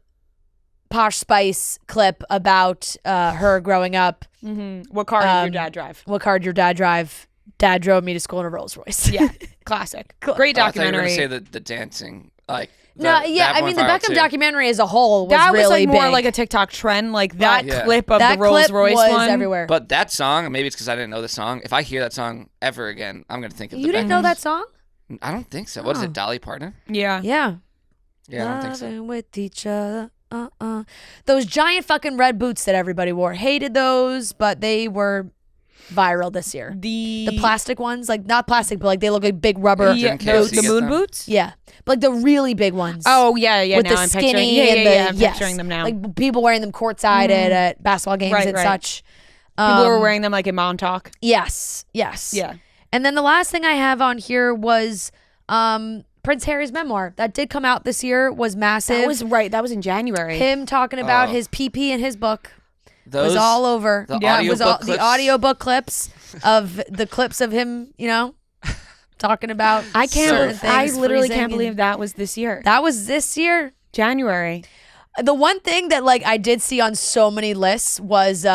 B: Posh Spice clip about her growing up.
A: Mm-hmm. What car did your dad drive?
B: What car did your dad drive? Dad drove me to school in a Rolls Royce.
A: Yeah, classic. Great documentary.
C: I thought you were going to say the dancing.
B: I mean, the Beckham documentary as a whole was
A: that was
B: really
A: more
B: big.
A: like a TikTok trend. That
C: Yeah.
A: clip of
B: that
A: the Rolls
B: clip
A: Royce
B: was
A: one
B: everywhere.
C: But that song, maybe it's because I didn't know the song. If I hear that song ever again, I'm going to think of
B: You
C: the
B: didn't know
C: Beckhams.
B: that song?
C: I don't think so. What is
B: Oh.
C: it, Dolly Parton?
A: Yeah.
B: Yeah.
C: Yeah, I don't think so.
B: Loving with each other. Those giant fucking red boots that everybody wore. Hated those, but they were viral this year. The plastic ones, not plastic, but they look like big rubber.
C: Didn't
A: the
C: KFC get
A: moon
C: them?
A: boots.
B: Yeah, but the really big ones.
A: Oh yeah.
B: with
A: Now
B: the
A: I'm
B: skinny
A: picturing. Yeah,
B: and
A: I'm
B: yes.
A: picturing them now.
B: Like people wearing them courtside at basketball games
A: Right,
B: and
A: right.
B: such.
A: People were wearing them in Montauk.
B: Yes.
A: Yeah.
B: And then the last thing I have on here was Prince Harry's memoir that did come out this year. Was massive.
A: That was right. That was in January.
B: Him talking about his PP in his book.
C: Those
B: was all over.
C: the
B: It was
C: audiobook
B: the
C: clips?
B: audiobook clips of the clips of him, talking about.
A: I
B: certain
A: can't. I
B: things,
A: literally
B: freezing
A: can't believe
B: and-
A: that was this year.
B: that was this year.
A: January.
B: The one thing that I did see on so many lists was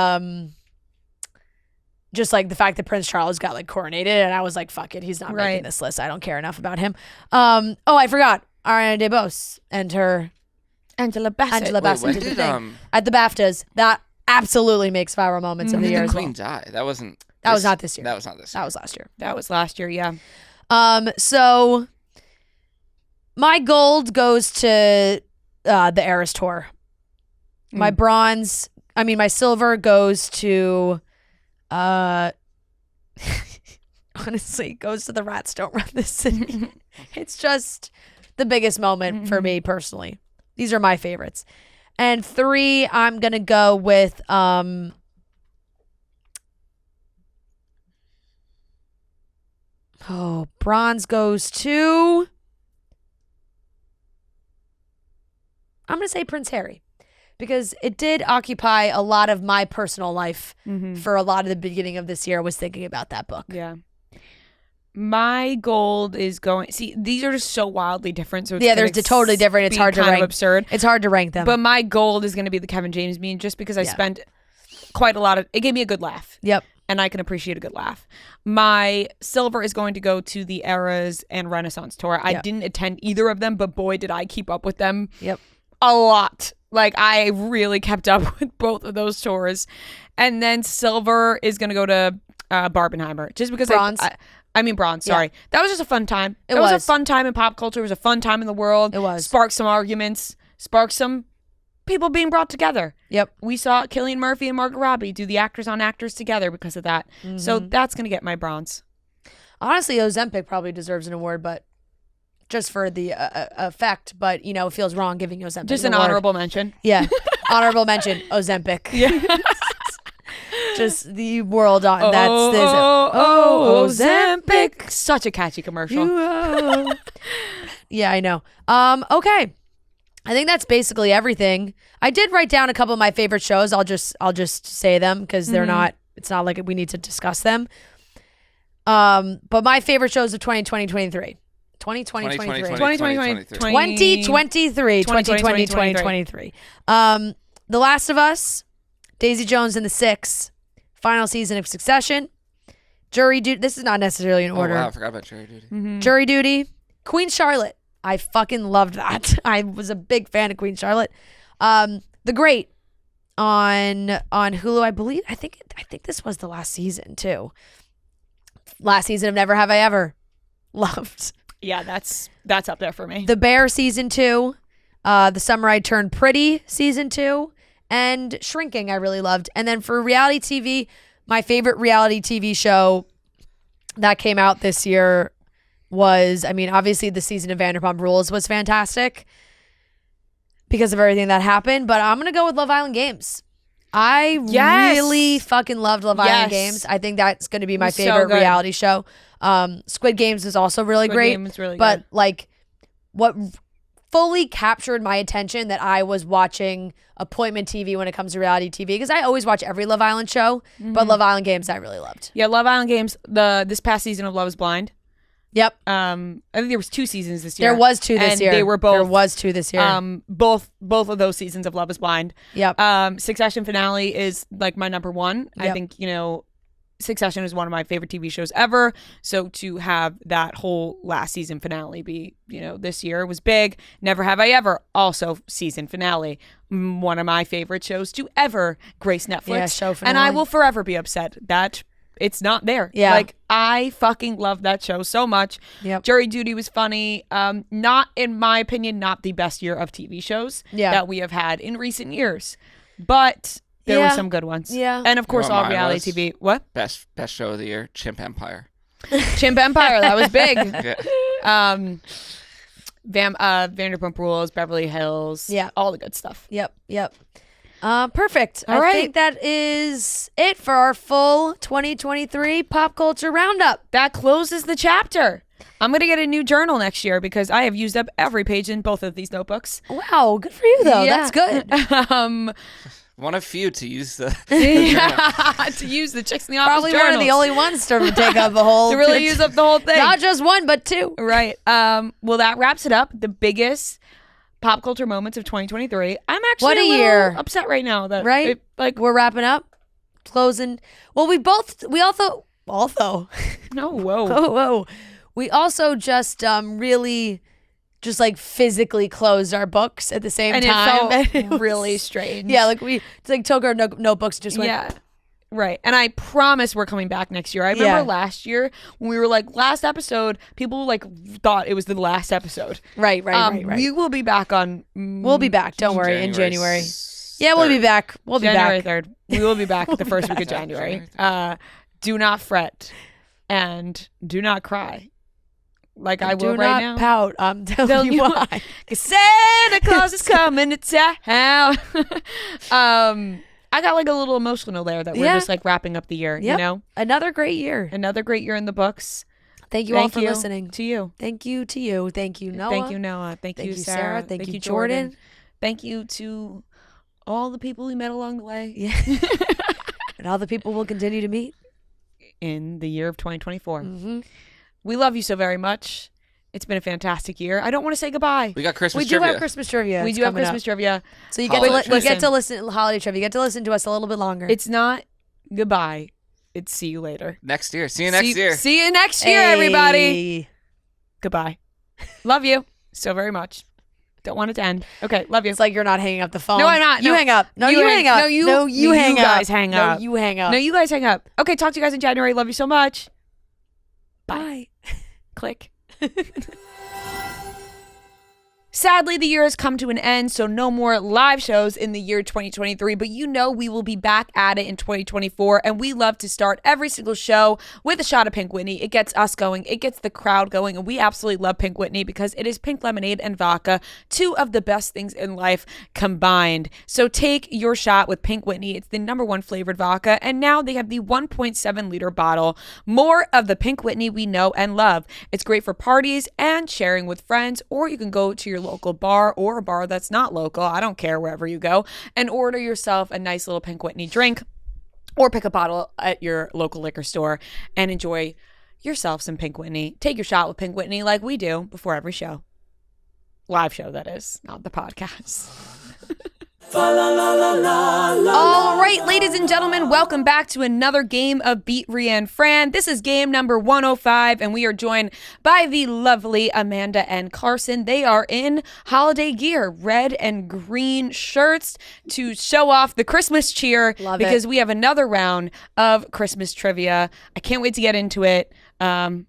B: just the fact that Prince Charles got coronated, and I was like, fuck it, he's not
A: Right.
B: making this list. I don't care enough about him. Oh, I forgot. Ariana DeBose and her
A: Angela Bassett.
B: Angela Bassett
C: when
B: did the
C: did
B: thing at the BAFTAs. That absolutely makes viral moments of
C: when
B: the
C: did
B: year
C: the
B: as well.
C: Queen die? That wasn't.
B: That was not this year.
C: That was not this year.
B: That was last year.
A: That was last year. Yeah.
B: So my gold goes to the Eras Tour. My bronze, my silver goes to honestly, goes to the Rats Don't Run This City. It's just the biggest moment for me personally. These are my favorites. And 3, I'm gonna go with bronze goes to, I'm gonna say Prince Harry, because it did occupy a lot of my personal life for a lot of the beginning of this year. I was thinking about that book.
A: Yeah. My gold is going. See, these are just so wildly different. So it's
B: Yeah,
A: gonna
B: they're totally different. It's
A: be
B: hard to
A: kind of
B: rank.
A: absurd.
B: It's hard to rank them.
A: But my gold is going to be the Kevin James meme, just because I
B: Yeah.
A: spent quite a lot of. It gave me a good laugh.
B: Yep.
A: And I can appreciate a good laugh. My silver is going to go to the Eras and Renaissance tour. I
B: Yep.
A: didn't attend either of them, but boy, did I keep up with them.
B: Yep.
A: A lot. I really kept up with both of those tours. And then silver is going to go to Barbenheimer, just because
B: Bronze.
A: I mean bronze, sorry. That was just a fun time.
B: It
A: It was a
B: was.
A: fun time in pop culture. It was a fun time in the world.
B: It was.
A: Sparked some arguments. Sparked some people being brought together.
B: Yep.
A: We saw Cillian Murphy and Margot Robbie do the actors on actors together because of that. So that's going to get my bronze.
B: Honestly, Ozempic probably deserves an award, but just for the effect. But it feels wrong giving Ozempic
A: Just an
B: award.
A: honorable mention.
B: Yeah, honorable mention. Ozempic.
A: Yeah.
B: Just the world on. That's this.
A: Ozempic. Such a catchy commercial.
B: Yeah, I know. Okay. I think that's basically everything. I did write down a couple of my favorite shows. I'll just say them because they're not. It's not like we need to discuss them. But my favorite shows of 2020, 2023. 2020, 2023. The Last of Us, Daisy Jones and the Six, final season of Succession, Jury Duty. This is not necessarily in order.
C: Oh, wow, I forgot about Jury Duty.
B: Mm-hmm. Jury Duty, Queen Charlotte. I fucking loved that. I was a big fan of Queen Charlotte. The Great on Hulu, I believe. I think this was the last season too. Last season of Never Have I Ever. Loved.
A: Yeah, that's up there for me.
B: The Bear season 2, The Summer I Turned Pretty season 2, and Shrinking I really loved. And then for reality TV, my favorite reality TV show that came out this year was, obviously the season of Vanderpump Rules was fantastic because of everything that happened, but I'm going to go with Love Island Games. I really fucking loved Love Island Games. I think that's going to be my favorite reality show. Squid Games is also really great.
A: Game is really
B: but
A: good.
B: like what fully captured my attention that I was watching appointment TV when it comes to reality TV, because I always watch every Love Island show, but Love Island Games I really loved.
A: Yeah, Love Island Games, this past season of Love is Blind.
B: Yep.
A: I think there was 2 seasons this year.
B: There was 2 this year.
A: They were both.
B: There was 2 this year.
A: Both of those seasons of Love is Blind.
B: Yep.
A: Succession finale is like my number 1.
B: Yep.
A: I think, Succession is one of my favorite TV shows ever. So to have that whole last season finale be, this year was big. Never Have I Ever, also season finale. One of my favorite shows to ever grace Netflix.
B: Yeah, show finale.
A: And I will forever be upset that it's not there.
B: Yeah.
A: Like, I fucking love that show so much.
B: Yep.
A: Jury Duty was funny. Not, in my opinion, not the best year of TV shows that we have had in recent years. But there were some good ones.
B: Yeah.
A: And of course, all reality TV. What?
C: Best show of the year, Chimp Empire.
A: Chimp Empire. That was big.
C: Yeah.
A: Vanderpump Rules, Beverly Hills.
B: Yeah.
A: All the good stuff.
B: Yep. Perfect.
A: All
B: I
A: right.
B: think that is it for our full 2023 pop culture roundup.
A: That closes the chapter. I'm going to get a new journal next year because I have used up every page in both of these notebooks.
B: Wow, good for you though.
A: Yeah.
B: That's good.
C: One of few to use the
A: to use the Chicks in the Office
B: Probably
A: journals.
B: one of the only ones to take up the whole
A: to really use up the whole thing.
B: Not just one, but 2.
A: Right. Well, that wraps it up. The biggest pop culture moments of 2023. I'm actually
B: What a
A: little
B: year.
A: upset right now that
B: Right? We're wrapping up, closing. Well, we also
A: no, whoa.
B: whoa. We also just really just like physically closed our books at the same
A: and
B: time.
A: it felt
B: And it was
A: really strange.
B: Yeah, like we took our notebooks and just went.
A: Yeah. Right. And I promise we're coming back next year. I remember last year when we were like, last episode, people like thought it was the last episode.
B: Right.
A: We will be back on.
B: We'll be back. Don't worry. In January.
C: 3rd.
B: Yeah, we'll be back. We'll be
A: January
B: back.
A: 3rd. We will be back the first week of January. Do not fret and do not cry. Like I will right now.
B: Do not pout. I'm telling you why.
A: 'Cause Santa Claus is coming to town. I got like a little emotional there that we're just like wrapping up the year,
B: Yep. Another great year.
A: Another great year in the books.
B: Thank you all for listening.
A: To you.
B: Thank you to you. Thank you, Noah.
A: Thank you, Noah. Thank you, Sarah.
B: Thank you, Jordan.
A: Thank you to all the people we met along the way.
B: Yeah. And all the people we'll continue to meet
A: in the year of 2024.
B: Mm-hmm.
A: We love you so very much. It's been a fantastic year. I don't want to say goodbye.
C: We got Christmas
B: We do
C: trivia.
B: have Christmas trivia.
A: We
B: It's
A: do have
B: coming
A: Christmas
B: up.
A: trivia.
B: So you
C: Holiday
B: get to listen holiday trivia. You get to listen to us a little bit longer.
A: It's not goodbye. It's see you later.
C: Next year. See you next year.
A: See you next year, everybody. Goodbye. Love you so very much. Don't want it to end. Okay, love you.
B: It's like you're not hanging up the phone.
A: No, I'm not.
B: You
A: No.
B: hang up. No,
A: You
B: you
A: hang-
B: hang up.
A: no, you-
B: No, you
A: you
B: hang up.
A: guys hang up.
B: No, you hang up.
A: No, you guys hang up. Okay, talk to you guys in January. Love you so much.
B: Bye.
A: Click. Sadly, the year has come to an end, so no more live shows in the year 2023, but we will be back at it in 2024, and we love to start every single show with a shot of Pink Whitney. It gets us going, it gets the crowd going, and we absolutely love Pink Whitney because it is pink lemonade and vodka, 2 of the best things in life combined. So take your shot with Pink Whitney. It's the #1 flavored vodka, and now they have the 1.7 liter bottle. More of the Pink Whitney we know and love. It's great for parties and sharing with friends, or you can go to your local bar or a bar that's not local, I don't care, wherever you go, and order yourself a nice little Pink Whitney drink, or pick a bottle at your local liquor store and enjoy yourself some Pink Whitney. Take your shot with Pink Whitney like we do before every show. Live show, that is, not the podcast. All right, ladies and gentlemen, welcome back to another game of Beat Ria and Fran. This is game number 105, and we are joined by the lovely Amanda and Carson. They are in holiday gear, red and green shirts to show off the Christmas cheer. Because we have another round of Christmas trivia. I can't wait to get into it. So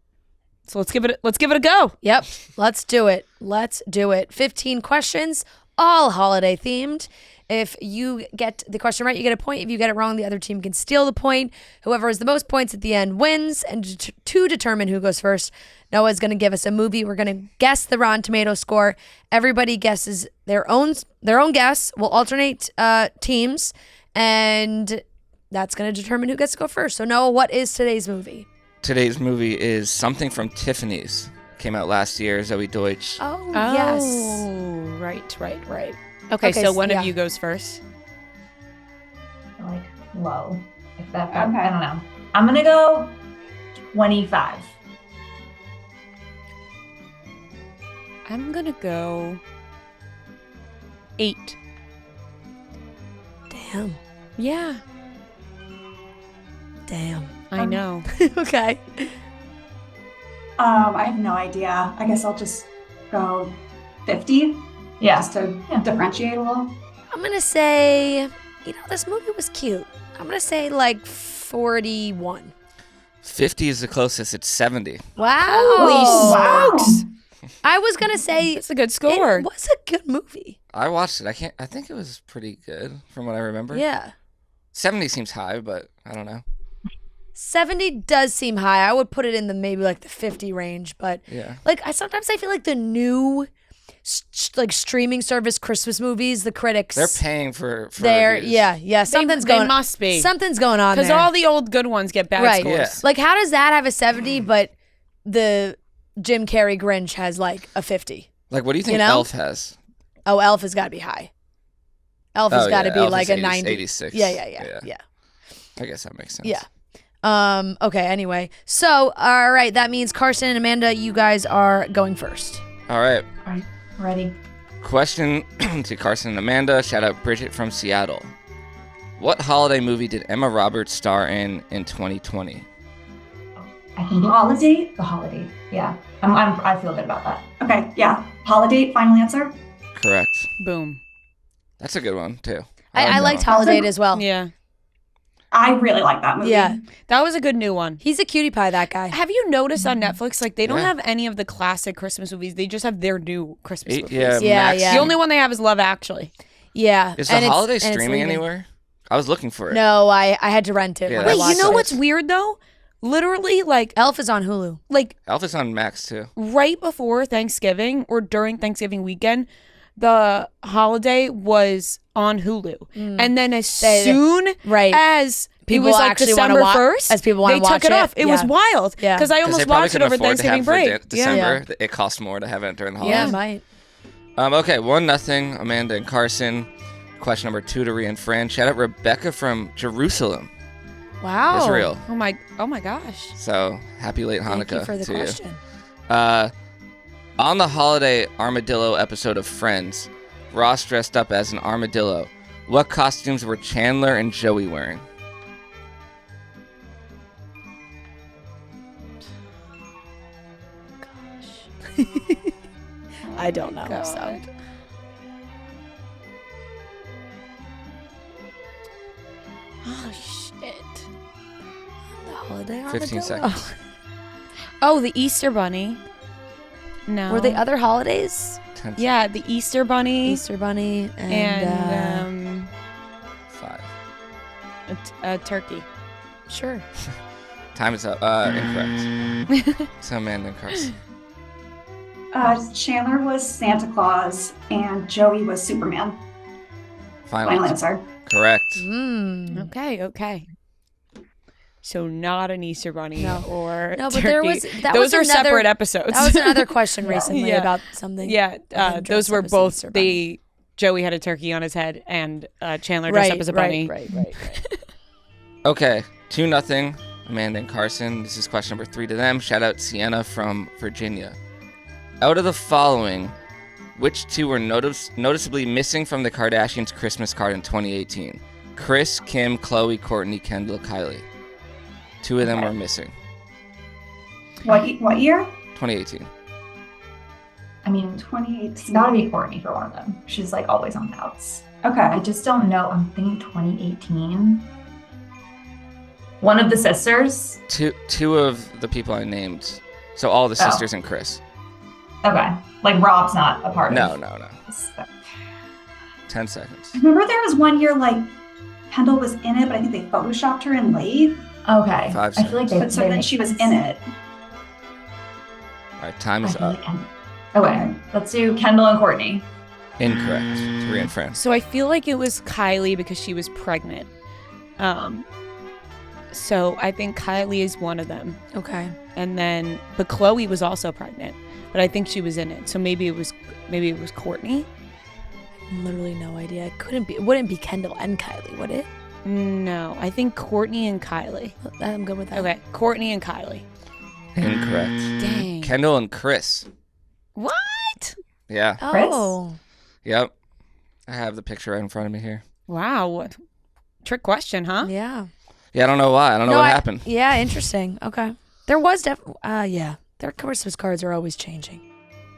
A: let's give it a go.
B: Yep, let's do it. 15 questions, all holiday themed. If you get the question right, you get a point. If you get it wrong, the other team can steal the point. Whoever has the most points at the end wins. And to determine who goes first, Noah's going to give us a movie. We're going to guess the Rotten Tomato score. Everybody guesses their own guess. We'll alternate teams, and that's going to determine who gets to go first. So Noah, what is today's movie?
C: Today's movie is Something from Tiffany's. Came out last year. Zoe Deutsch.
B: Oh yes.
A: Right. Okay, so one of you goes first.
D: Like low. If that okay. I don't know. I'm gonna go 25.
A: I'm gonna go 8.
B: Damn.
A: Yeah.
B: Damn.
A: I know.
B: Okay.
E: I have no idea. I guess I'll just go 50. Yeah, just to differentiate a little.
B: I'm going to say, this movie was cute. I'm going to say like 41.
C: 50 is the closest. It's 70.
B: Wow.
A: Holy smokes.
B: I was going to say.
A: It's a good score.
B: It was a good movie.
C: I watched it. I think it was pretty good from what I remember.
B: Yeah.
C: 70 seems high, but I don't know.
B: 70 does seem high. I would put it in the maybe like the 50 range, but
C: yeah.
B: Like sometimes I feel like the new streaming service Christmas movies, the critics,
C: they're paying for
B: reviews. Yeah. Something's going.
A: They must be.
B: Something's going on there.
A: Because all the old good ones get bad scores.
C: Yeah.
B: Like, how does that have a 70, but the Jim Carrey Grinch has like a 50?
C: Like, what do you think Elf has?
B: Oh, Elf has got to be high. Elf has got to be
C: Elf
B: like
C: is
B: a 90.
C: 86.
B: Yeah.
C: I guess that makes sense.
B: Yeah. Okay, anyway. So, all right, that means Carson and Amanda, you guys are going first.
C: All right.
D: All right, ready.
C: Question to Carson and Amanda. Shout out Bridget from Seattle. What holiday movie did Emma Roberts star in 2020?
D: I think The Holiday. Yeah, I feel good about that.
E: Okay, yeah. Holiday, final answer?
C: Correct.
A: Boom.
C: That's a good one, too.
B: I liked Holiday as well.
A: Yeah.
E: I really like that movie.
B: Yeah.
A: That was a good new one.
B: He's a cutie pie, that guy.
A: Have you noticed on Netflix, like, they don't have any of the classic Christmas movies. They just have their new Christmas movies.
B: Yeah.
A: The only one they have is Love Actually.
B: Yeah.
C: Is The Holiday streaming anywhere? I was looking for it.
B: No, I had to rent it.
C: Yeah,
A: Wait, you know what's weird, though? Literally, like...
B: Elf is on Hulu.
A: Like...
C: Elf is on Max, too.
A: Right before Thanksgiving or during Thanksgiving weekend, The Holiday was on Hulu. And then as soon as...
B: People
A: it was like
B: actually
A: December
B: want to
A: 1st.
B: As people want to watch
A: it. They took it off. It was wild.
B: Yeah.
A: Because I almost watched it over Thanksgiving break.
C: December. Yeah. It costs more to have it during the holidays.
B: Yeah, it might.
C: Okay, 1-0, Amanda and Carson. Question number 2 to Ria and Fran. Shout out Rebecca from Jerusalem.
B: Wow.
C: Israel.
A: Oh my gosh.
C: So, happy late Hanukkah.
B: Thank you for the question.
C: On the holiday armadillo episode of Friends, Ross dressed up as an armadillo. What costumes were Chandler and Joey wearing?
B: I don't know.
A: God.
B: So.
A: Oh, shit.
B: The holiday
C: 15
B: armadillo?
C: seconds.
A: Oh, the Easter Bunny. No.
B: Were they other holidays?
C: 10
A: Yeah, the Easter Bunny.
B: Easter Bunny
A: and
C: 5.
A: a turkey.
B: Sure.
C: Time is up. Incorrect. So Amanda and Carson.
E: Chandler was Santa Claus and Joey was Superman.
C: Final
E: answer.
C: Correct.
A: Okay. So not an Easter Bunny or
B: No, but
A: turkey.
B: there was
A: Those are separate episodes.
B: That was another question recently about something.
A: Yeah, those were both Joey had a turkey on his head and Chandler dressed up as a bunny.
B: Right.
C: Okay, 2-0. Amanda and Carson. This is question number 3 to them. Shout out Sienna from Virginia. Out of the following, which two were noticeably missing from the Kardashians' Christmas card in 2018? Kris, Kim, Khloe, Kourtney, Kendall, Kylie. 2 of them were missing.
E: What year?
C: 2018.
D: I mean, 28. It's got to be Courtney for one of them. She's like always on the outs. I
E: Okay.
D: just don't know. I'm thinking 2018. One of the sisters.
C: Two of the people I named. So all the sisters and Kris.
D: Okay. Like Rob's not a part
C: No.
D: of this.
C: 10 seconds.
E: I remember there was one year like Kendall was in it, but I think they photoshopped her in late.
D: Okay.
C: 5
D: I feel like
E: But so
D: they
E: then
D: make
E: she was
D: sense.
E: in it.
C: All right, time
D: I
C: is
D: feel
C: up.
D: like okay. Let's do Kendall and Courtney.
C: Incorrect. Ria and Fran.
A: So I feel like it was Kylie because she was pregnant. So I think Kylie is one of them.
B: Okay.
A: And then, but Khloe was also pregnant, but I think she was in it. So maybe it was Kourtney.
B: Literally no idea. It wouldn't be Kendall and Kylie, would it?
A: No, I think Kourtney and Kylie.
B: I'm good with that.
A: Okay, Kourtney and Kylie.
C: Incorrect.
A: Dang.
C: Kendall and Kris.
A: What?
C: Yeah.
B: Oh.
C: Yep. I have the picture right in front of me here.
A: Wow. What? Trick question, huh?
B: Yeah.
C: Yeah, I don't know why. I don't know what happened.
B: Yeah, interesting. Okay. There was yeah. Their Christmas cards are always changing.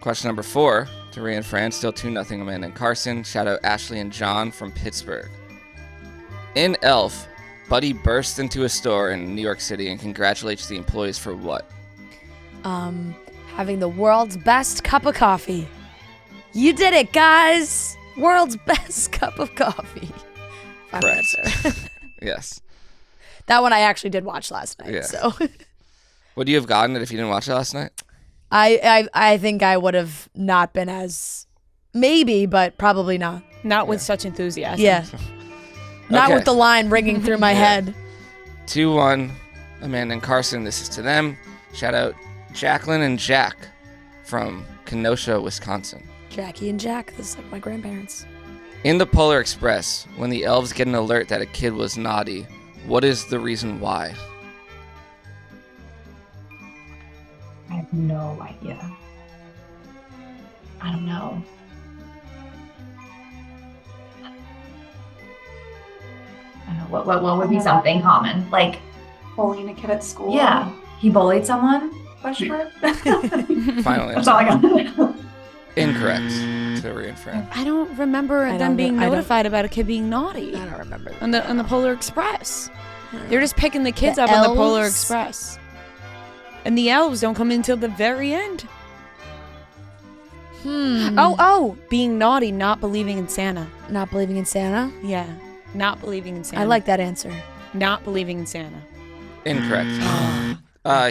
C: Question number 4 to Ria and Fran. Still 2-0 Amanda and Carson. Shout out Ashley and John from Pittsburgh. In Elf, Buddy bursts into a store in New York City and congratulates the employees for what?
B: Having the world's best cup of coffee. You did it, guys. World's best cup of coffee. Final
C: Correct.
B: answer.
C: Yes.
B: That one I actually did watch last night.
C: Yeah.
B: So
C: Would you have gotten it if you didn't watch it last night?
B: I think I would have not been as maybe, but probably not.
A: Not with such enthusiasm.
B: Yeah. Not
C: Okay.
B: with the line ringing through my head.
C: 2-1 Amanda and Carson. This is to them. Shout out Jacqueline and Jack from Kenosha, Wisconsin.
B: Jackie and Jack. This is like my grandparents.
C: In the Polar Express, when the elves get an alert that a kid was naughty, what is the reason why?
D: I have no idea. I don't know. I don't know. What would be something common? Like,
E: Bullying a kid at school.
D: yeah, he bullied someone? Question mark?
C: Final
E: That's all I
C: answer.
E: got.
C: Incorrect. To Ria and Fran.
A: I don't remember
B: I
A: them
B: don't
A: being
B: know- I don't-
A: notified about a kid being naughty
B: I don't remember.
A: on the Polar Express. They're just picking the kids
B: The
A: up on the Polar
B: elves?
A: Express. And the elves don't come in till the very end. Oh, being naughty, not believing in Santa.
B: Not believing in Santa.
A: Yeah, not believing in Santa.
B: I like that answer.
A: not believing in Santa.
C: Incorrect.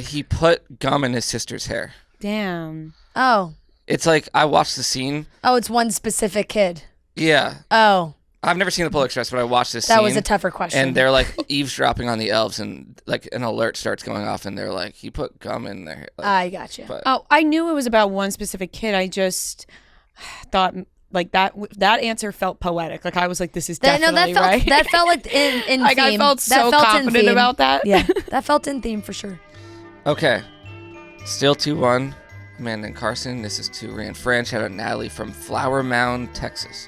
C: He put gum in his sister's hair.
A: Damn.
B: Oh.
C: It's like I watched the scene.
B: Oh, it's one specific kid.
C: Yeah.
B: Oh.
C: I've never seen the Polar Express, but I watched this scene.
B: That was a tougher question.
C: And they're like eavesdropping on the elves, and like an alert starts going off, and they're like, "He put gum in there." Like,
B: I got you.
C: but
A: Oh, I knew it was about one specific kid. I just thought like that answer felt poetic. Like I was like, this is definitely right.
B: That felt like in
A: like
B: theme.
A: I felt so
B: that felt in
A: confident
B: theme.
A: about that.
B: Yeah, that felt in theme for sure.
C: okay, still 2-1. Amanda and Carson. This is to Ria and Fran. Shout out Natalie from Flower Mound, Texas.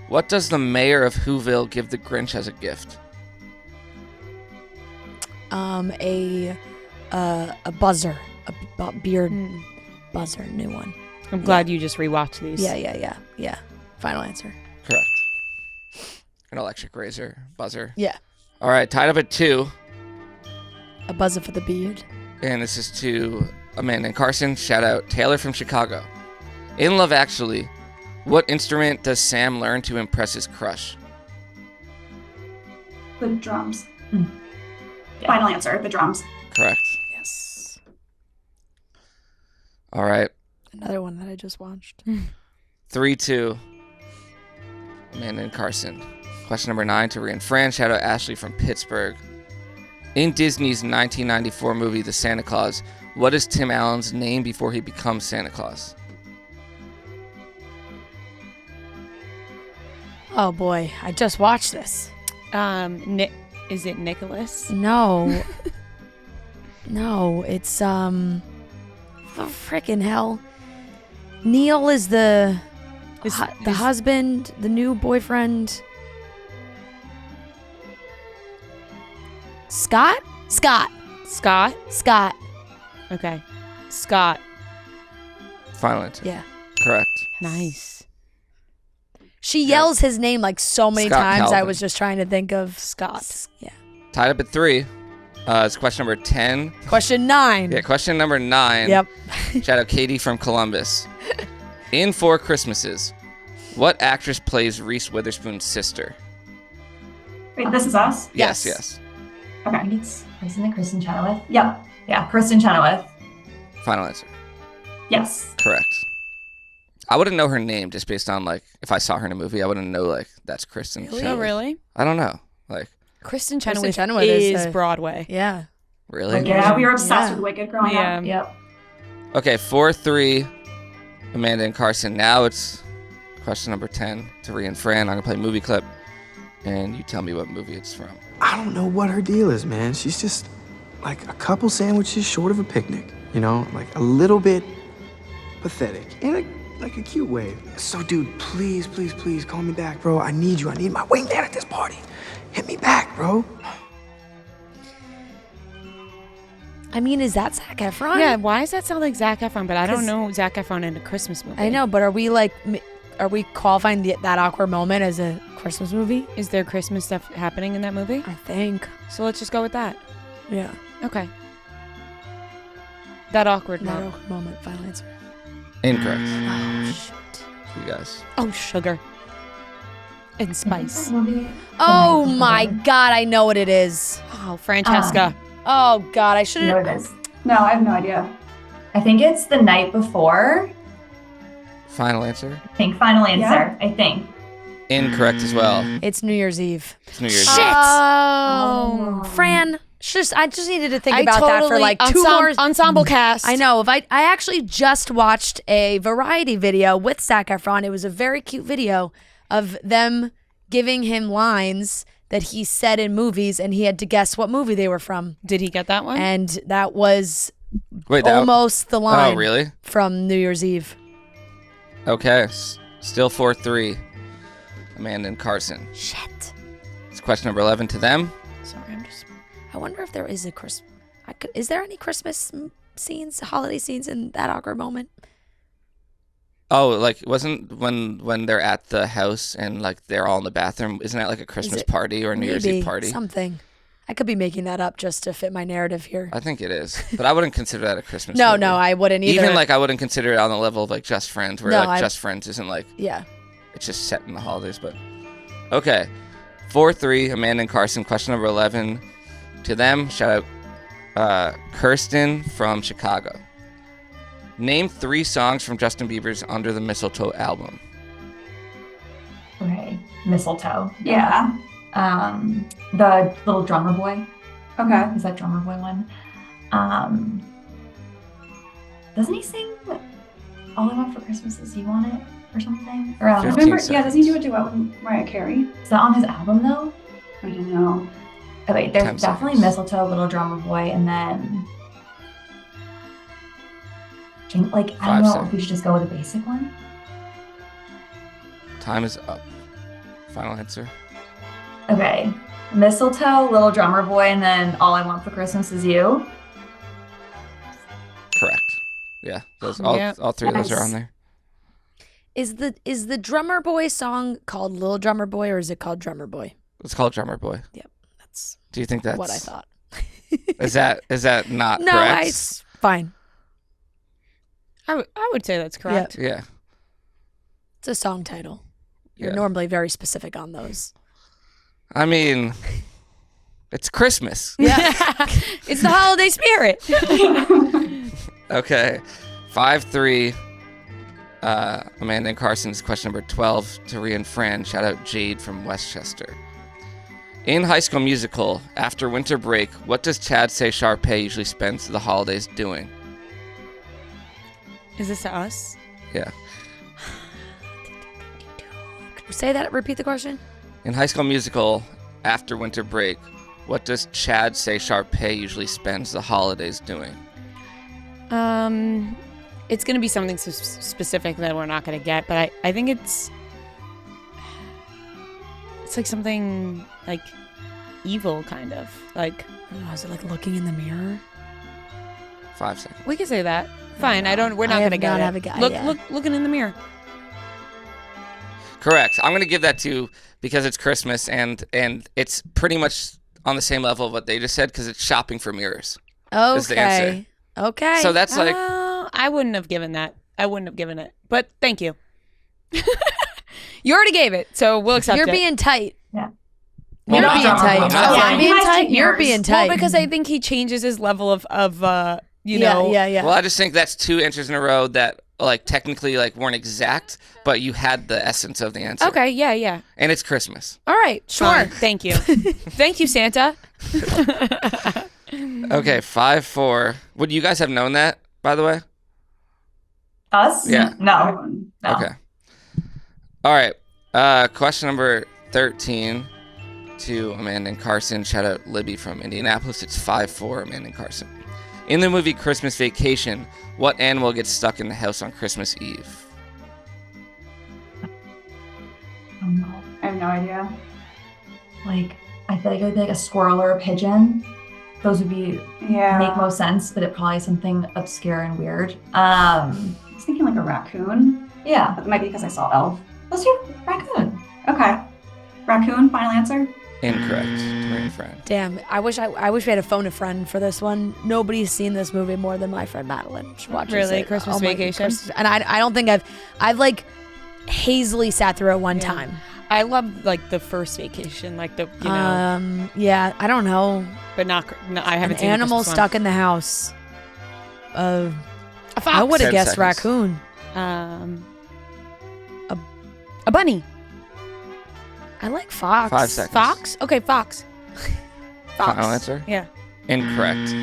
C: What does the mayor of Whoville give the Grinch as a gift?
B: A buzzer, a beard buzzer, new one.
A: I'm glad you just rewatched these.
B: Yeah. Final answer.
C: Correct. An electric razor buzzer.
B: Yeah.
C: All right, tied up at 2.
B: A buzzer for the beard.
C: And this is to Amanda and Carson. Shout out Taylor from Chicago. In Love Actually, what instrument does Sam learn to impress his crush?
E: The drums.
D: Yeah.
E: Final answer, the drums.
C: Correct.
B: Yes.
C: All right.
B: Another one that I just watched.
C: 3-2. Amanda and Carson. Question number 9 to Ria and Fran. Shout out Ashley from Pittsburgh. In Disney's 1994 movie, The Santa Claus, what is Tim Allen's name before he becomes Santa Claus?
B: Oh boy, I just watched this.
A: Is it Nicholas?
B: No. No, it's the freaking hell. Neil is the husband, the new boyfriend. Scott.
A: Okay. Scott.
C: Final answer.
B: Yeah.
C: Correct.
A: Nice.
B: She yells his name like so many
C: Scott
B: times.
C: Calvin.
B: I was just trying to think of Scott. Yeah.
C: Tied up at 3. It's question number 10.
B: Question 9.
C: Yeah, question number 9.
B: Yep.
C: Shout out Katie from Columbus. In Four Christmases, what actress plays Reese Witherspoon's sister?
E: Wait, this is us?
C: Yes.
D: I think it's isn't it Kristen Chenoweth? Yep. Yeah, Kristen Chenoweth.
C: Final answer.
E: Yes.
C: Correct. I wouldn't know her name just based on, like, if I saw her in a movie, I wouldn't know, like, that's Kristen Chenoweth.
A: Oh, really?
C: I don't know. Like,
A: Kristen
B: Kristen
A: Chenoweth,
B: Chenoweth
A: is
B: is
A: Broadway.
B: Yeah.
C: really?
E: Yeah, we were obsessed
B: Yeah.
E: with Wicked growing
A: Yeah.
E: up. Yep.
C: Okay, 4-3, Amanda and Carson. Now it's question number 10 to Ria and Fran. I'm going to play movie clip, and you tell me what movie it's from.
F: I don't know what her deal is, man. She's just like a couple sandwiches short of a picnic, you know? Like a little bit pathetic in a cute way. So, dude, please call me back, bro. I need you. I need my wingman at this party. Hit me back, bro.
B: I mean, is that Zac Efron?
A: Yeah, why does that sound like Zac Efron? But I don't
B: 'Cause-
A: know Zac Efron in a Christmas movie.
B: I know, but are we qualifying that awkward moment as a Christmas movie?
A: Is there Christmas stuff happening in that movie?
B: I think.
A: So let's just go with that.
B: Yeah.
A: Okay. That awkward
B: That
A: note.
B: awkward moment. Final answer.
C: Incorrect.
B: Oh, shit.
C: You guys.
A: Oh, sugar. And spice.
B: Oh my God, I know what it is.
A: Oh, Francesca.
B: Oh God, I should
D: You know
B: have.
D: what it is?
E: No, I have no idea.
D: I think it's The Night Before.
C: Final answer.
D: I think final answer.
E: Yeah.
D: I think.
C: Incorrect as well.
B: It's New Year's Eve.
C: It's New Year's
B: Shit.
C: Eve.
B: Oh, Fran. I just needed to think about that for like 2 more.
A: ensemble cast.
B: I know. I actually just watched a variety video with Zac Efron. It was a very cute video of them giving him lines that he said in movies, and he had to guess what movie they were from.
A: Did he get that one?
B: And that was
C: Wait, that,
B: almost the line
C: Oh, really?
B: from New Year's Eve.
C: Okay. Still 4-3. Amanda and Carson.
B: Shit.
C: It's question number 11 to them.
B: Sorry, I wonder if there is a is there any Christmas scenes, holiday scenes in that awkward moment?
C: Oh, like, wasn't when they're at the house and, like, they're all in the bathroom, isn't that like a Christmas party or a New Year's Eve party?
B: Something. I could be making that up just to fit my narrative here.
C: I think it is. But I wouldn't consider that a Christmas
B: No,
C: movie.
B: no, I wouldn't either.
C: Even, like, I wouldn't consider it on the level of, like, Just Friends, where,
B: No,
C: like, Just Friends isn't, like,
B: Yeah.
C: it's just set in the holidays, but... Okay. 4-3, Amanda and Carson. Question number 11 to them. Shout out Kirsten from Chicago. Name 3 songs from Justin Bieber's Under the Mistletoe album.
D: Okay. Mistletoe.
E: Yeah.
D: The little drummer boy.
E: Okay.
D: Is that drummer boy one? Doesn't he sing All I Want for Christmas Is You on it or something? Or
C: 15
E: Remember? Yeah,
C: seconds.
E: doesn't he do a duet with Mariah Carey?
D: is that on his album though?
E: I don't know.
D: Oh wait, there's
C: 10
D: definitely
C: seconds.
D: Mistletoe, Little Drummer Boy, and then like I
C: 5
D: don't know
C: seconds.
D: if we should just go with a basic one.
C: Time is up. Final answer.
D: Okay. Mistletoe, Little Drummer Boy, and then All I Want for Christmas Is You.
C: Correct. Yeah, those
A: Yep.
C: all 3 of those are on
D: Yes.
C: there.
B: Is the Drummer Boy song called Little Drummer Boy, or is it called Drummer Boy?
C: It's called Drummer Boy.
B: That's
C: Do you think that's
B: what I thought.
C: Is that not
B: No,
C: correct?
B: it's fine.
A: I would say that's correct.
C: Yeah.
B: It's a song title. You're
C: Yeah.
B: normally very specific on those.
C: I mean, it's Christmas.
B: Yeah.
A: It's the holiday spirit.
C: Okay. 5-3. Amanda and Carson's question number 12 to Ria and Fran. Shout out Jade from Westchester. In High School Musical, after winter break, what does Chad say Sharpay usually spends the holidays doing?
A: Is this to us?
C: Yeah.
B: Say that. Repeat the question.
C: In High School Musical, after winter break, What does Chad say Sharpay usually spends the holidays doing?
A: It's going to be something specific that we're not going to get, but I think it's like something like evil, kind of. Like,
B: I don't know, is it like looking in the mirror?
C: 5 seconds.
A: we can say that. Fine. We're not going to get it.
B: have a guy.
A: Looking in the mirror.
C: Correct. I'm going to give that to because it's Christmas and it's pretty much on the same level of what they just said because it's shopping for mirrors. Is the answer.
B: Okay. Okay.
C: So that's like
A: I wouldn't have given that. I wouldn't have given it. But thank you. You already gave it, so we'll accept
B: You're
A: it.
B: being tight.
E: Yeah.
B: You're
E: Well,
B: being
E: not
B: tight.
E: wrong.
B: Oh,
C: Yeah,
B: I'm
E: he
B: being
E: might
B: tight.
E: take
B: You're
E: yours.
B: being tight.
A: Well, because I think he changes his level of you
B: yeah,
A: know.
B: yeah.
C: well, I just think that's 2 answers in a row that like technically like weren't exact, but you had the essence of the answer.
A: Okay, yeah.
C: And it's Christmas.
A: All right, sure.
B: Fine.
A: Thank you. Thank you, Santa.
C: Okay, 5-4. Would you guys have known that, by the way?
E: Us?
C: Yeah.
E: No.
C: Okay. All right. Question number 13 to Amanda and Carson. Shout out Libby from Indianapolis. It's 5-4, Amanda and Carson. In the movie Christmas Vacation, what animal gets stuck in the house on Christmas Eve?
E: I have no idea.
D: Like, I feel like it would be like a squirrel or a pigeon. Those would be make most sense, but it probably is something obscure and weird.
E: I was thinking like a raccoon.
D: Yeah,
E: But it might be because I saw Elf.
D: let's do raccoon.
E: Okay. Raccoon, final answer?
C: Incorrect. Ria Fran.
B: Damn, I wish we had a phone a friend for this one. Nobody's seen this movie more than my friend Madeline. She watches
A: Really?
B: it.
A: Christmas
B: my
A: Vacation?
B: and I don't think I've like hazily sat through it one time.
A: I love like the first Vacation, like the you know,
B: Yeah, I don't know.
A: but not. I haven't
B: An
A: seen the
B: animal
A: Christmas
B: stuck in the house.
A: A fox.
B: I would have
C: 10
B: guessed
C: seconds.
B: raccoon.
A: A bunny.
B: I like fox.
C: 5 seconds.
A: Fox. Okay, fox. Fox.
C: Final answer?
A: Yeah.
C: Incorrect.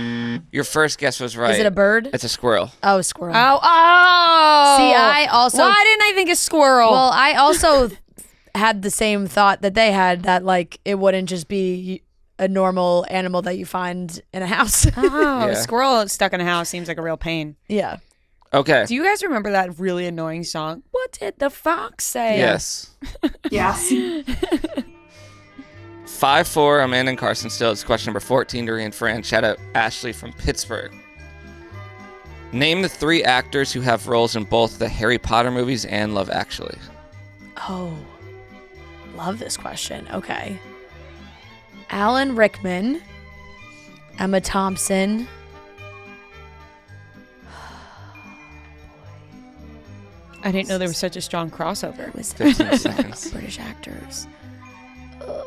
C: Your first guess was right.
B: Is it a bird?
C: It's a squirrel.
B: Oh, squirrel.
A: Oh.
B: See, I also.
A: Why didn't I think a squirrel?
B: Well, I also had the same thought that they had, that like it wouldn't just be a normal animal that you find in a house.
A: oh,
C: Yeah.
A: a squirrel stuck in a house seems like a real pain.
B: Yeah.
C: Okay.
A: Do you guys remember that really annoying song? What did the fox say?
C: Yes.
E: Yes.
C: 5-4, Amanda and Carson still. It's question number 14 to Ria and Fran. Shout out Ashley from Pittsburgh. Name the 3 actors who have roles in both the Harry Potter movies and Love Actually.
B: Oh, love this question. Okay. Alan Rickman, Emma Thompson.
A: I didn't know there was such a strong crossover.
B: Who was
C: 15 seconds.
B: British actors. Oh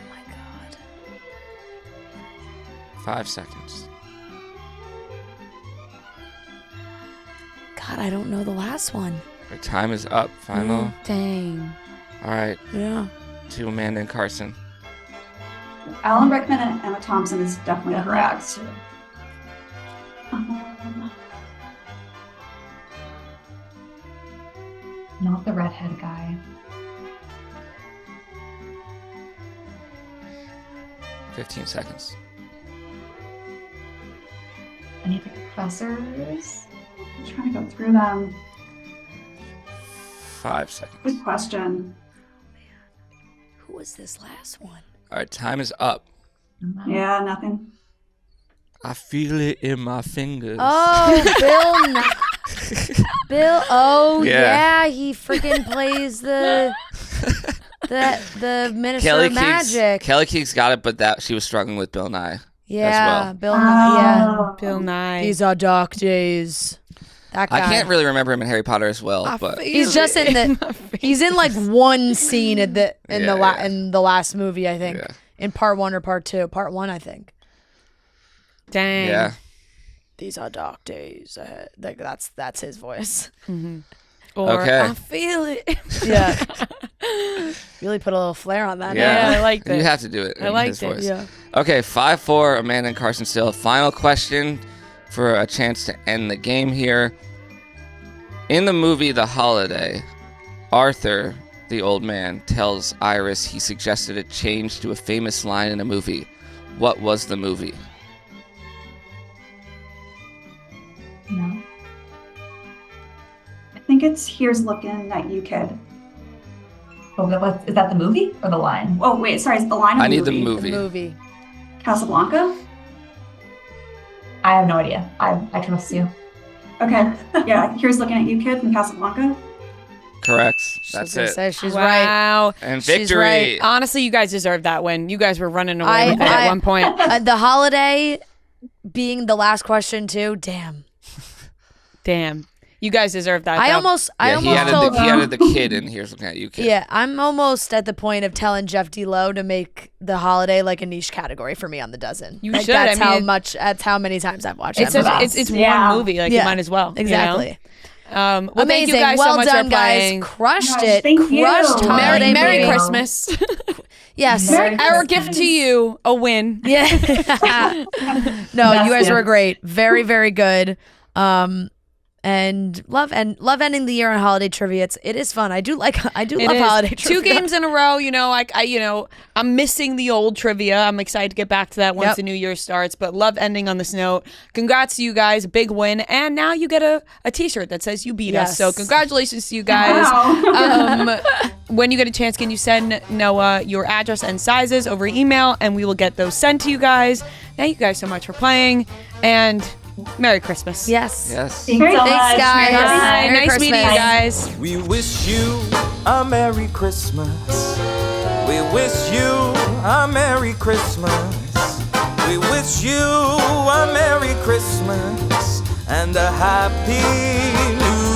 B: my god.
C: 5 seconds.
B: God, I don't know the last one.
C: Your time is up. Final.
A: Dang.
C: All right.
B: Yeah.
C: To Amanda and Carson.
E: Alan Rickman and Emma Thompson is definitely correct.
D: Not the redhead guy.
C: 15 seconds.
D: Any of the professors?
E: I'm trying to go through them.
C: 5 seconds.
E: Good question.
B: Who was this last one?
C: All right. Time is up.
E: Yeah, nothing.
C: I feel it in my fingers.
B: Oh, Bill. Bill. Oh,
C: Yeah.
B: yeah. He freaking plays the Minister of Magic.
C: Kelly Keegs got it, but that she was struggling with Bill Nye.
B: Yeah,
C: well.
B: Bill. Yeah.
E: Oh.
A: Bill Nye.
B: These are dark days. That guy.
C: I can't really remember him in Harry Potter as well, but
B: He's just in the. He's in like one scene in the last movie, I think.
C: Yeah.
B: In part 1 or part 2. Part 1, I think.
A: Dang.
C: yeah.
B: These are dark days ahead. Like that's his voice.
A: Or
C: Okay.
A: I feel it.
B: Yeah. Really put a little flair on that.
C: Yeah.
A: I liked it.
C: You have to do it.
A: I
C: in
A: liked
C: his
A: it,
C: voice.
B: Yeah.
C: Okay, 5-4, Amanda and Carson still. Final question for a chance to end the game here. In the movie The Holiday, Arthur the old man tells Iris he suggested a change to a famous line in a movie. What was the movie?
E: No. I think it's Here's Looking at You, Kid.
D: Oh, is that the movie or the line?
E: Oh, wait, sorry, it's the line of
C: I need
E: movie.
C: the movie.
B: The movie.
E: Casablanca?
D: I have no idea. I trust you.
E: Okay. Yeah, Here's Looking at You, Kid from Casablanca.
C: Correct.
B: I was
C: That's
B: gonna
C: it.
B: say she's right.
A: Wow.
C: And
B: She's
C: victory.
B: right.
A: Honestly, you guys deserved that win. You guys were running away with it at one point.
B: The holiday being the last question too. Damn.
A: Damn. You guys deserve that.
B: I
A: though.
B: almost
C: He
B: told.
C: added the kid in Here's Looking at You, Kid.
B: Yeah, I'm almost at the point of telling Jeff D. Lowe to make the holiday like a niche category for me on the dozen.
A: You
B: Like,
A: should.
B: That's
A: I mean,
B: that's how many times I've watched
A: It's
B: that movie.
A: it's
E: Yeah.
A: one movie. Like you might as well. you know?
B: Exactly.
A: Well,
B: Amazing.
A: thank you guys
B: well
A: so much
B: done,
A: for
B: guys.
A: playing.
B: Crushed
E: Gosh,
B: it.
E: thank you.
B: Crushed
E: Merry-
B: holiday
A: Merry
B: movie.
A: Christmas.
B: Yes.
E: Merry
A: Our
E: Christmas.
A: gift to you, a win.
B: Yeah. No, you guys
D: Best
B: were
D: gift.
B: great. Very, very good. And love ending the year on holiday trivia. It is fun. I do love holiday trivia.
A: 2 games in a row. You know, I'm missing the old trivia. I'm excited to get back to that once
B: Yep.
A: the new year starts. But love ending on this note. Congrats to you guys, big win, and now you get a T-shirt that says you beat us.
B: Yes.
A: So congratulations to you guys.
E: Wow.
A: When you get a chance, can you send Noah your address and sizes over email, and we will get those sent to you guys. Thank you guys so much for playing, and Merry Christmas.
B: Yes.
C: Yes.
D: Thanks so
B: Thanks,
D: much.
B: guys.
D: Merry
A: Bye.
B: Merry
A: Nice meeting you
B: Christmas.
A: guys.
G: We wish you a Merry Christmas. We wish you a Merry Christmas. We wish you a Merry Christmas and a Happy New